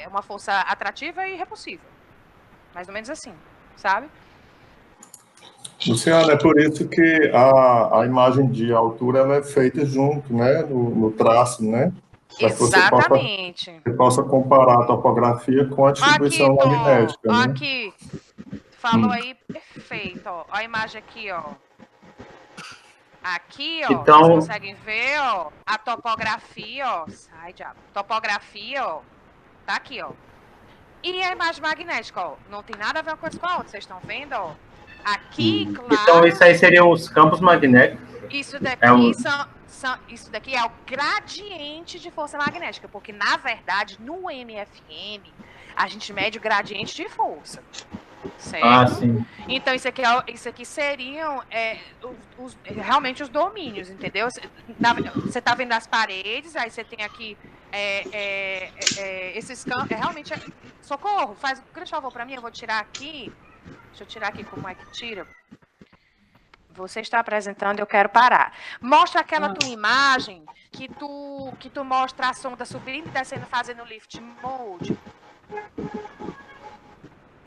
uma força atrativa e repulsiva. Mais ou menos assim, sabe? Luciana, é por isso que a imagem de altura ela é feita junto, né, no traço, né? Exatamente. Você possa comparar a topografia com a distribuição magnética, né? Aqui, falou aí, perfeito, ó. A imagem aqui, ó. Aqui, ó, então, vocês conseguem ver, ó, a topografia, ó. Sai, diabo. Topografia, ó. Tá aqui, ó. E a imagem magnética, ó. Não tem nada a ver uma coisa com a outra, vocês estão vendo, ó. Aqui, claro. Então, isso aí seriam os campos magnéticos. Isso daqui isso daqui é o gradiente de força magnética, porque, na verdade, no MFM, a gente mede o gradiente de força. Certo? Sim. Então, isso aqui seriam realmente os domínios, entendeu? Você está vendo as paredes, aí você tem aqui esses campos. Realmente, Socorro, faz um grande favor para mim, eu vou tirar aqui. Deixa eu tirar aqui como é que tira. Você está apresentando, eu quero parar. Mostra aquela tua imagem que tu mostra a sonda subindo e descendo, fazendo lift mode.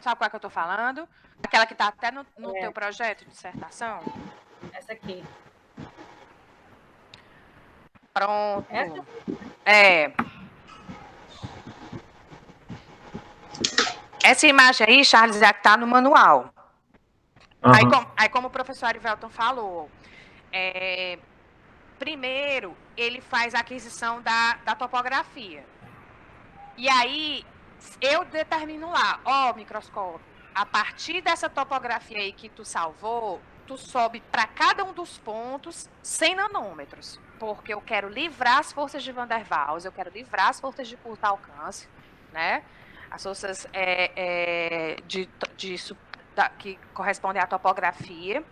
Sabe qual é que eu estou falando? Aquela que está até no teu projeto de dissertação? Essa aqui. Pronto. Essa imagem aí, Charles, é que está no manual. Aí, como o professor Arivelton falou, primeiro ele faz a aquisição da topografia. E aí eu determino lá, microscópio, a partir dessa topografia aí que tu salvou, tu sobe para cada um dos pontos 100 nanômetros, porque eu quero livrar as forças de Van der Waals, eu quero livrar as forças de curto alcance, né? As forças que correspondem à topografia,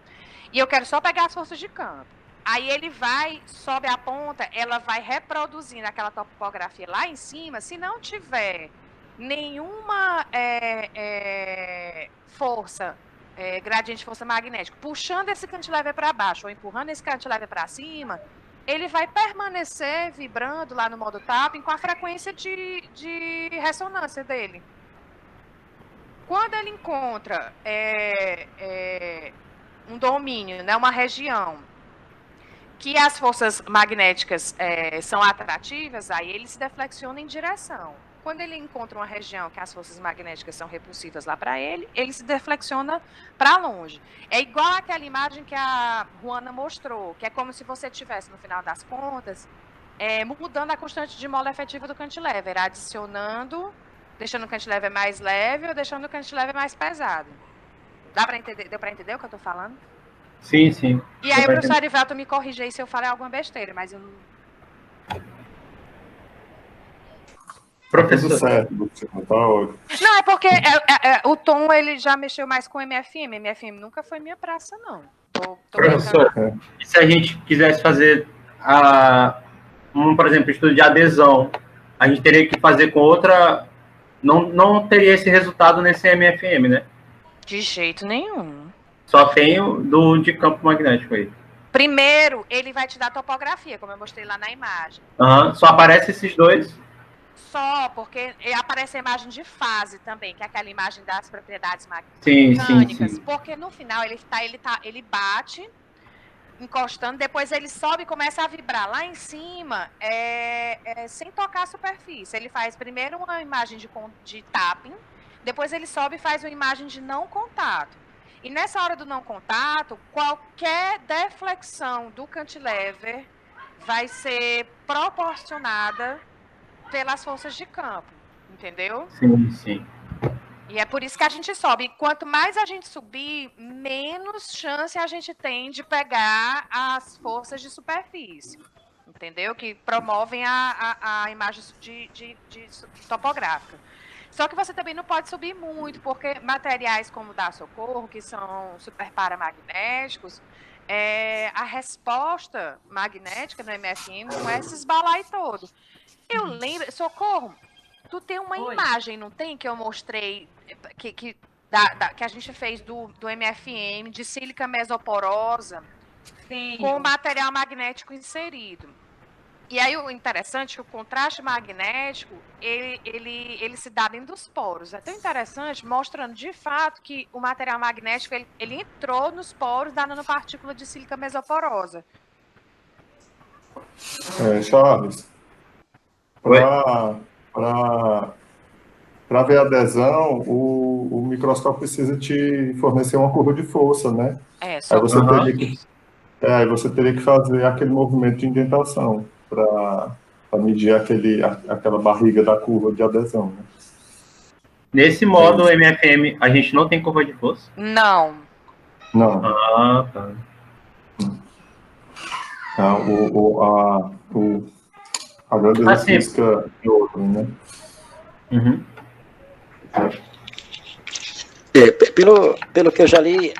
e eu quero só pegar as forças de campo. Aí ele sobe a ponta, ela vai reproduzindo aquela topografia lá em cima. Se não tiver nenhuma força, gradiente de força magnética, puxando esse cantilever para baixo ou empurrando esse cantilever para cima, ele vai permanecer vibrando lá no modo tapping com a frequência de ressonância dele. Quando ele encontra um domínio, né, uma região que as forças magnéticas são atrativas, aí ele se deflexiona em direção. Quando ele encontra uma região que as forças magnéticas são repulsivas lá para ele, ele se deflexiona para longe. É igual aquela imagem que a Juana mostrou, que é como se você tivesse, no final das contas, mudando a constante de mola efetiva do cantilever, adicionando, deixando o cantilever mais leve ou deixando o cantilever mais pesado. Dá para entender? Deu para entender o que eu estou falando? Sim, sim. E aí o professor Arivelto me corrige aí se eu falei alguma besteira, mas eu não... Professor. Tudo certo, tá ótimo. Não, é porque o Tom, ele já mexeu mais com o MFM. MFM nunca foi minha praça, não. Professor, e se a gente quisesse fazer, por exemplo, estudo de adesão, a gente teria que fazer com outra... Não teria esse resultado nesse MFM, né? De jeito nenhum. Só tem o de campo magnético aí. Primeiro, ele vai te dar topografia, como eu mostrei lá na imagem. Só aparece esses dois? Só, porque aparece a imagem de fase também, que é aquela imagem das propriedades mecânicas. Sim. Porque no final ele bate, encostando, depois ele sobe e começa a vibrar lá em cima, sem tocar a superfície. Ele faz primeiro uma imagem de tapping, depois ele sobe e faz uma imagem de não contato. E nessa hora do não contato, qualquer deflexão do cantilever vai ser proporcionada pelas forças de campo, entendeu? Sim, sim. E é por isso que a gente sobe. E quanto mais a gente subir, menos chance a gente tem de pegar as forças de superfície, entendeu? Que promovem a imagem de topográfica. Só que você também não pode subir muito, porque materiais como o da Socorro, que são super paramagnéticos, a resposta magnética no MFM não é se esbalar todo. Eu lembro, Socorro, tu tem uma imagem, não tem? Que eu mostrei, que a gente fez do MFM, de sílica mesoporosa, Sim. com material magnético inserido. E aí o interessante é que o contraste magnético, ele se dá dentro dos poros. É tão interessante, mostrando de fato que o material magnético, ele entrou nos poros da nanopartícula de sílica mesoporosa. Charles, para ver a adesão, o microscópio precisa te fornecer uma curva de força, né? Aí você teria que fazer aquele movimento de indentação para medir aquela barriga da curva de adesão, né? Nesse modo, o MFM, a gente não tem curva de força? Não. Não. Tá. A grandeza física de outro, né? Uhum. Pelo que eu já li,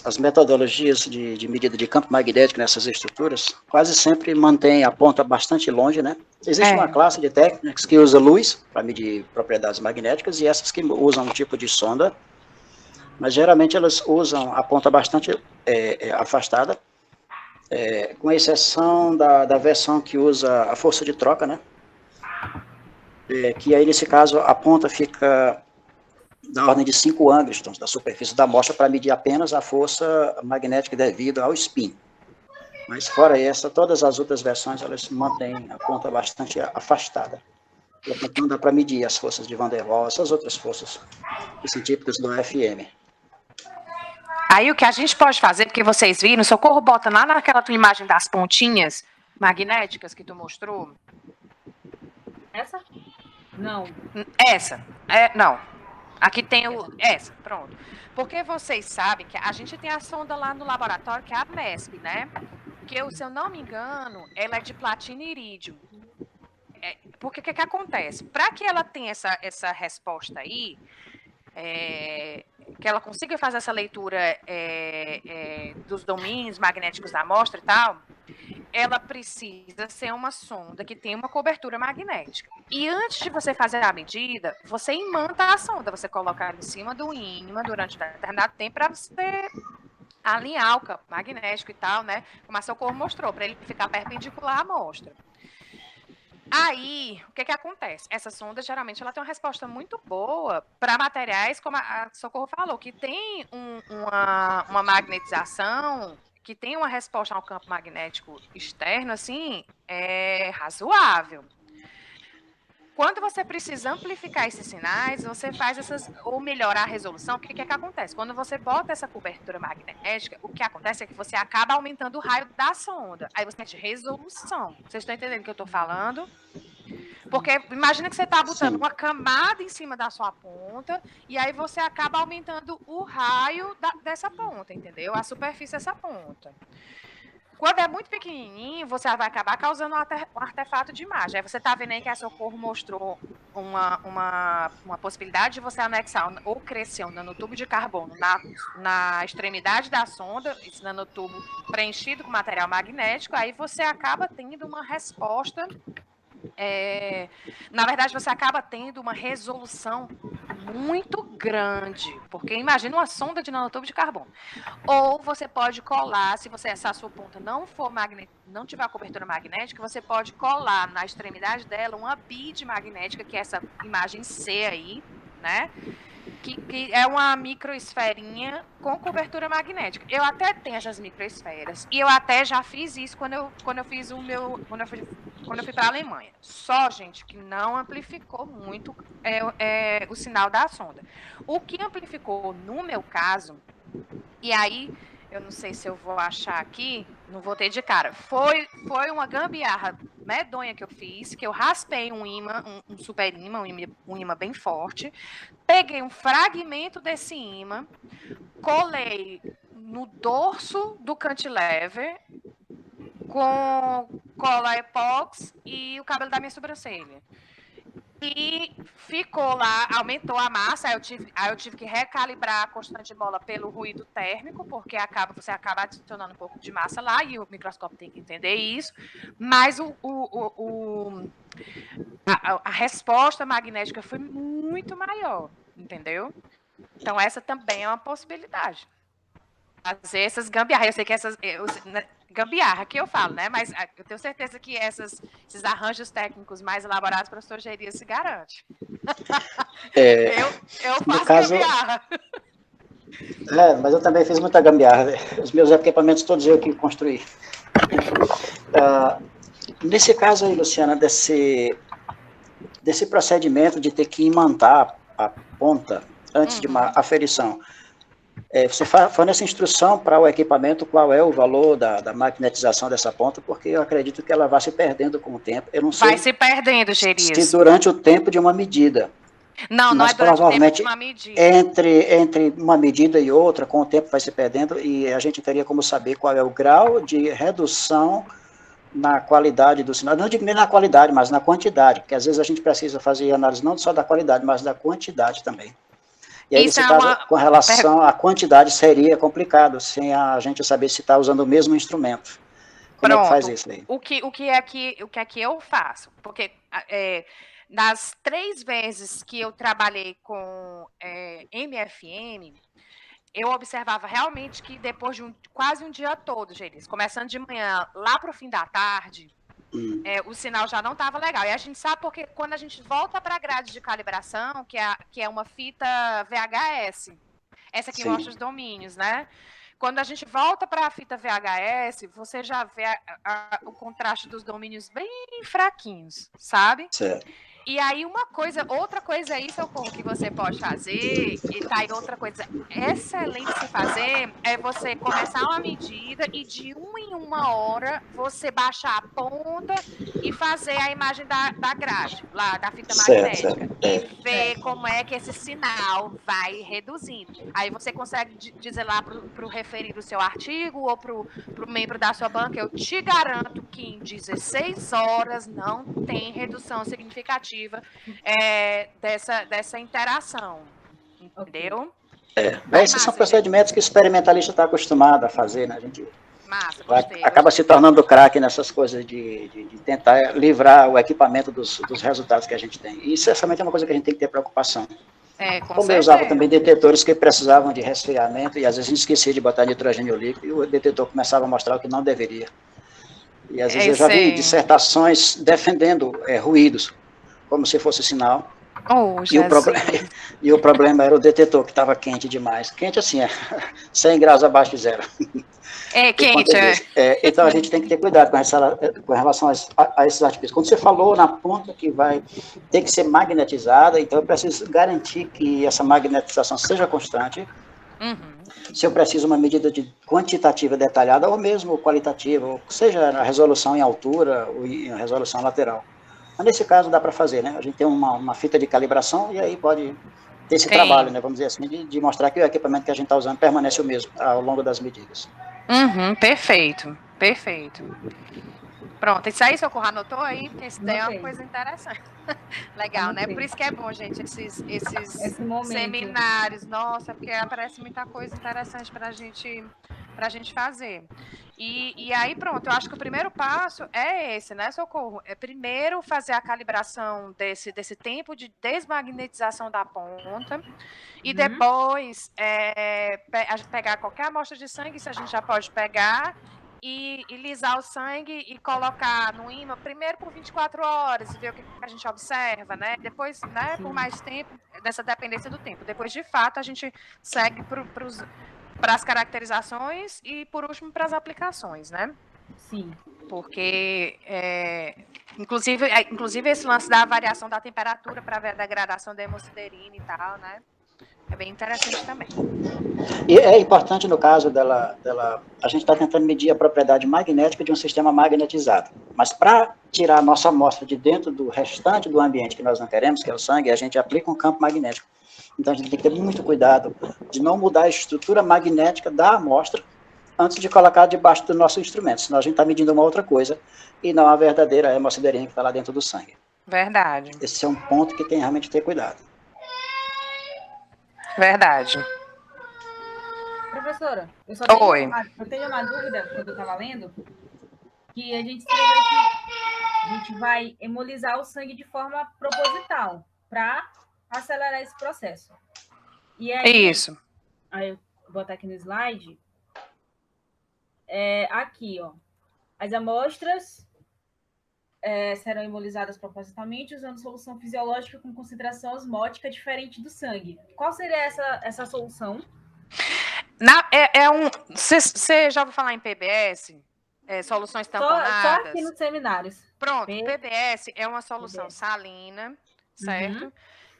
as metodologias de medida de campo magnético nessas estruturas quase sempre mantêm a ponta bastante longe, né? Existe uma classe de técnicas que usa luz para medir propriedades magnéticas e essas que usam um tipo de sonda, mas geralmente elas usam a ponta bastante afastada, com exceção da versão que usa a força de troca, né? Que aí, nesse caso, a ponta fica da ordem de 5 angstroms da superfície da amostra para medir apenas a força magnética devido ao spin. Mas, fora essa, todas as outras versões, elas mantêm a ponta bastante afastada. Portanto, não dá para medir as forças de Van der Waals, essas outras forças que são típicas do FM. Aí o que a gente pode fazer, porque vocês viram, Socorro bota lá naquela tua imagem das pontinhas magnéticas que tu mostrou. Essa? Não. Essa. Não. Aqui tem essa, pronto. Porque vocês sabem que a gente tem a sonda lá no laboratório, que é a MESP, né? Que, se eu não me engano, ela é de platina e irídio. Porque o que acontece? Para que ela tenha essa resposta aí, que ela consiga fazer essa leitura dos domínios magnéticos da amostra e tal, ela precisa ser uma sonda que tem uma cobertura magnética. E antes de você fazer a medida, você imanta a sonda, você coloca ela em cima do ímã durante um determinado tempo para você alinhar o campo magnético e tal, né? Como a Socorro mostrou, para ele ficar perpendicular à amostra. Aí, o que acontece? Essa sonda, geralmente, ela tem uma resposta muito boa para materiais, como a Socorro falou, que tem uma magnetização, que tem uma resposta ao campo magnético externo, assim, razoável. Quando você precisa amplificar esses sinais, você faz ou melhorar a resolução, o que acontece? Quando você bota essa cobertura magnética, o que acontece é que você acaba aumentando o raio da sonda. Aí você mete resolução. Vocês estão entendendo o que eu estou falando? Porque imagina que você está botando uma camada em cima da sua ponta, e aí você acaba aumentando o raio dessa ponta, entendeu? A superfície dessa ponta. Quando é muito pequenininho, você vai acabar causando um artefato de imagem. Aí você está vendo aí que a Socorro mostrou uma possibilidade de você anexar ou crescer um nanotubo de carbono na extremidade da sonda, esse nanotubo preenchido com material magnético, aí você acaba tendo uma resposta. Na verdade, você acaba tendo uma resolução muito grande, porque imagina uma sonda de nanotubo de carbono. Ou você pode colar, se essa sua ponta não tiver a cobertura magnética, você pode colar na extremidade dela uma bid magnética, que é essa imagem C aí, né? Que é uma microesferinha com cobertura magnética. Eu até tenho essas microesferas. E eu até já fiz isso quando eu fui para a Alemanha. Só, gente, que não amplificou muito o sinal da sonda. O que amplificou no meu caso, e aí eu não sei se eu vou achar aqui, não vou ter de cara, foi uma gambiarra medonha que eu fiz, que eu raspei um ímã, um super ímã, um ímã bem forte, peguei um fragmento desse ímã, colei no dorso do cantilever com cola epox e o cabelo da minha sobrancelha. E ficou lá, aumentou a massa, aí eu tive que recalibrar a constante de bola pelo ruído térmico, porque você acaba adicionando um pouco de massa lá, e o microscópio tem que entender isso, mas a resposta magnética foi muito maior, entendeu? Então essa também é uma possibilidade. Fazer essas gambiarras, eu sei que gambiarra que eu falo, né? Mas eu tenho certeza que esses arranjos técnicos mais elaborados para a professoria se garante. Eu faço gambiarra. Mas eu também fiz muita gambiarra. Os meus equipamentos todos eu que construí. Nesse caso aí, Luciana, desse procedimento de ter que imantar a ponta antes de uma aferição, você fornece instrução para o equipamento qual é o valor da magnetização dessa ponta, porque eu acredito que ela vai se perdendo com o tempo. Eu não sei vai se perdendo, Gerias. Se durante o tempo de uma medida. Não é durante o tempo de uma medida. Entre uma medida e outra, com o tempo vai se perdendo, e a gente teria como saber qual é o grau de redução na qualidade do sinal. Não digo nem na qualidade, mas na quantidade, porque às vezes a gente precisa fazer análise não só da qualidade, mas da quantidade também. E aí, nesse caso, com relação à quantidade, seria complicado, sem a gente saber se está usando o mesmo instrumento. Como é que faz isso aí? O que aqui eu faço? Porque das 3 vezes que eu trabalhei com MFM, eu observava realmente que depois de quase um dia todo, Gerias, começando de manhã, lá para o fim da tarde, o sinal já não estava legal. E a gente sabe porque quando a gente volta para a grade de calibração, que é uma fita VHS, essa aqui mostra os domínios, né? Quando a gente volta para a fita VHS, você já vê o contraste dos domínios bem fraquinhos, sabe? Certo. E aí outra coisa aí, Socorro, que você pode fazer, e tá aí outra coisa excelente de se fazer, é você começar uma medida e de 1 em 1 hora você baixar a ponta e fazer a imagem da grade, lá da fita magnética, e ver como é que esse sinal vai reduzindo. Aí você consegue dizer lá pro referido do seu artigo ou pro membro da sua banca, eu te garanto que em 16 horas não tem redução significativa dessa interação, entendeu? Esses são procedimentos que o experimentalista está acostumado a fazer, né? A gente acaba se tornando craque nessas coisas de tentar livrar o equipamento dos resultados que a gente tem. Isso realmente é uma coisa que a gente tem que ter preocupação. Com Como eu certeza. usava também detetores que precisavam de resfriamento, e às vezes a gente esquecia de botar nitrogênio líquido, e o detetor começava a mostrar o que não deveria. E às vezes eu já vi dissertações defendendo ruídos, como se fosse sinal. Oh, e o problema era o detetor, que estava quente demais. Quente assim, 100 graus abaixo de zero. Quente, então a gente tem que ter cuidado com relação a esses artifícios. Quando você falou na ponta que vai ter que ser magnetizada, então eu preciso garantir que essa magnetização seja constante. Se eu preciso uma medida quantitativa detalhada, ou mesmo qualitativa, ou seja na resolução em altura ou em resolução lateral. Mas nesse caso dá para fazer, né? A gente tem uma fita de calibração e aí pode ter esse trabalho, né? Vamos dizer assim, de mostrar que o equipamento que a gente está usando permanece o mesmo ao longo das medidas. Perfeito. Pronto, isso aí, Socorro, anotou aí? Porque isso daí é uma coisa interessante. Legal, né? Por isso que é bom, gente, esses seminários. Nossa, porque aparece muita coisa interessante para a gente fazer. E aí, pronto, eu acho que o primeiro passo é esse, né, Socorro? É primeiro fazer a calibração desse tempo de desmagnetização da ponta. E depois a gente pegar qualquer amostra de sangue, isso a gente já pode pegar. E lisar o sangue e colocar no ímã, primeiro por 24 horas, e ver o que a gente observa, né? Depois, né, por mais tempo, dessa dependência do tempo. Depois, de fato, a gente segue para as caracterizações e, por último, para as aplicações, né? Sim. Porque, inclusive, esse lance da variação da temperatura para ver a degradação da hemosiderina e tal, né? É bem interessante também. E é importante no caso dela a gente está tentando medir a propriedade magnética de um sistema magnetizado. Mas para tirar a nossa amostra de dentro do restante do ambiente que nós não queremos, que é o sangue, a gente aplica um campo magnético. Então a gente tem que ter muito cuidado de não mudar a estrutura magnética da amostra antes de colocar debaixo do nosso instrumento, senão a gente está medindo uma outra coisa e não a verdadeira hemosiderina que está lá dentro do sangue. Verdade. Esse é um ponto que tem realmente que ter cuidado. Verdade. Professora, eu tenho uma dúvida quando eu estava lendo, que a gente escreveu que a gente vai hemolizar o sangue de forma proposital para acelerar esse processo. E aí, isso. Aí eu vou botar aqui no slide. Aqui, ó. As amostras serão hemolizadas propositalmente usando solução fisiológica com concentração osmótica diferente do sangue. Qual seria essa solução? Você já ouviu falar em PBS? Soluções tamponadas? Só aqui nos seminários. Pronto, PBS é uma solução salina, certo?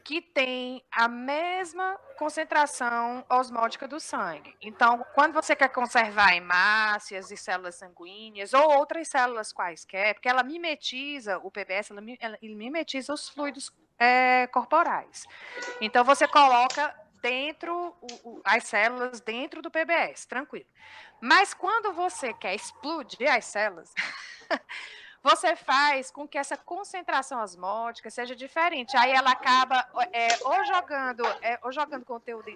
Que tem a mesma concentração osmótica do sangue. Então, quando você quer conservar hemácias e células sanguíneas ou outras células quaisquer, porque ela mimetiza, o PBS, ele mimetiza os fluidos corporais. Então, você coloca as células dentro do PBS, tranquilo. Mas quando você quer explodir as células, você faz com que essa concentração osmótica seja diferente. Aí ela acaba ou jogando conteúdo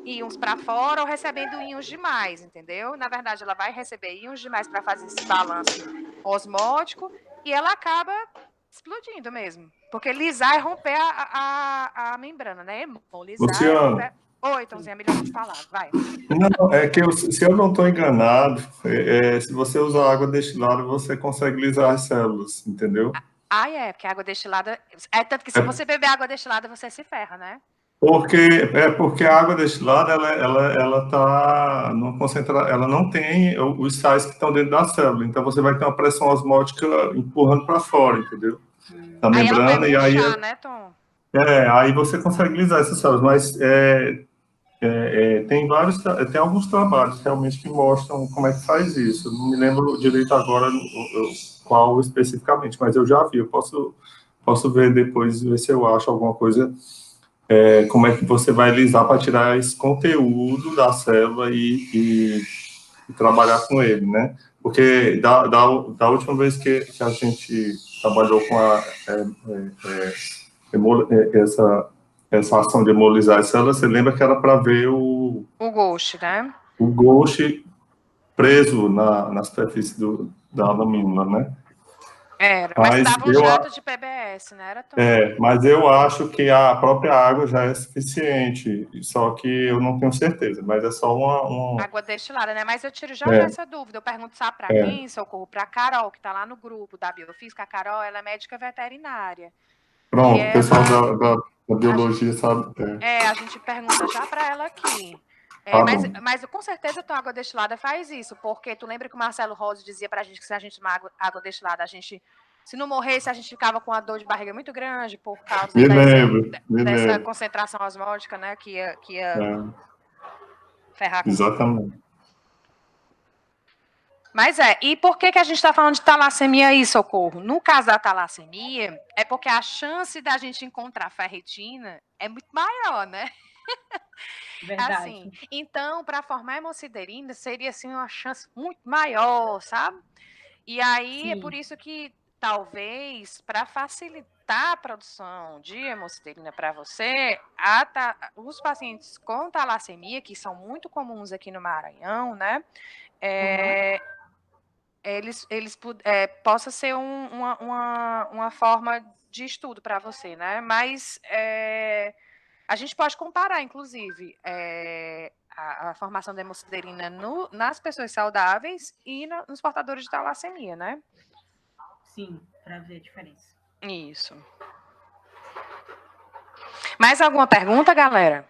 íons para fora ou recebendo íons demais, entendeu? Na verdade, ela vai receber íons demais para fazer esse balanço osmótico e ela acaba explodindo mesmo. Porque lisar é romper a membrana, né? Lisar é romper... Oi, Tomzinha, melhor de falar, vai. Não, é que se eu não estou enganado, se você usar água destilada, você consegue lisar as células, entendeu? Porque a água destilada... tanto que se você beber água destilada, você se ferra, né? Porque a água destilada, ela tá numa concentração, ela não tem os sais que estão dentro da célula, então você vai ter uma pressão osmótica empurrando para fora, entendeu? Da membrana, ela vai murchar, né, Tom? Aí você consegue lisar essas células, mas tem alguns trabalhos realmente que mostram como é que faz isso. Eu não me lembro direito agora qual especificamente, mas eu já vi. Eu posso ver depois, ver se eu acho alguma coisa, como é que você vai lisar para tirar esse conteúdo da célula e trabalhar com ele, né? Porque da última vez que a gente trabalhou com essa ação de hemolizar as células, você lembra que era para ver o ghost, né? O ghost preso na superfície da lamina, né? Era, mas dava um jato de PBS, né? Era tão... mas eu acho que a própria água já é suficiente, só que eu não tenho certeza, mas é só uma... Água destilada, né? Mas eu tiro já essa dúvida, eu pergunto só para quem, Socorro, para a Carol, que está lá no grupo da Biofísica. A Carol, ela é médica veterinária. Pronto, o pessoal da biologia sabe. A gente pergunta já para ela aqui. Mas com certeza a tua água destilada faz isso, porque tu lembra que o Marcelo Rose dizia pra gente que se a gente tomar água destilada, se não morresse, a gente ficava com a dor de barriga muito grande por causa dessa concentração osmótica, né, que ia ferrar com exatamente. Mas e por que a gente está falando de talassemia aí, Socorro? No caso da talassemia, é porque a chance da gente encontrar ferritina é muito maior, né? Verdade. Assim, então, para formar hemosiderina, seria assim, uma chance muito maior, sabe? E aí, é por isso que, talvez, para facilitar a produção de hemosiderina para você, os pacientes com talassemia, que são muito comuns aqui no Maranhão, né? Possa ser uma forma de estudo para você, né? Mas a gente pode comparar, inclusive, a formação da hemosiderina nas pessoas saudáveis e nos portadores de talassemia, né? Sim, para ver a diferença. Isso. Mais alguma pergunta, galera?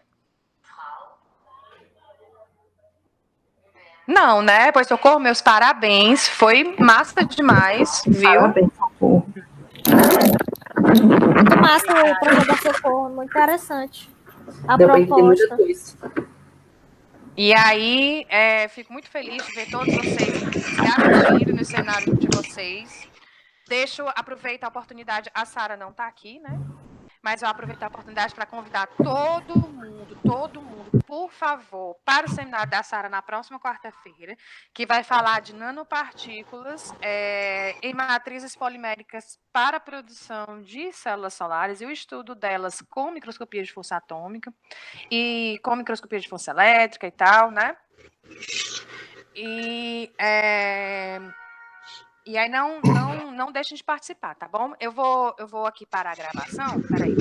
Não, né? Pois, Socorro, meus parabéns. Foi massa demais, viu? Parabéns, Socorro. Muito massa o projeto da Socorro, muito interessante. A proposta. E aí, fico muito feliz de ver todos vocês se garantindo no cenário de vocês. Aproveito a oportunidade, a Sara não está aqui, né? Mas eu aproveito a oportunidade para convidar todo mundo, por favor, para o seminário da Sara na próxima quarta-feira, que vai falar de nanopartículas em matrizes poliméricas para a produção de células solares e o estudo delas com microscopia de força atômica e com microscopia de força elétrica e tal, né? E aí não deixem de participar, tá bom? Eu vou aqui parar a gravação. Peraí.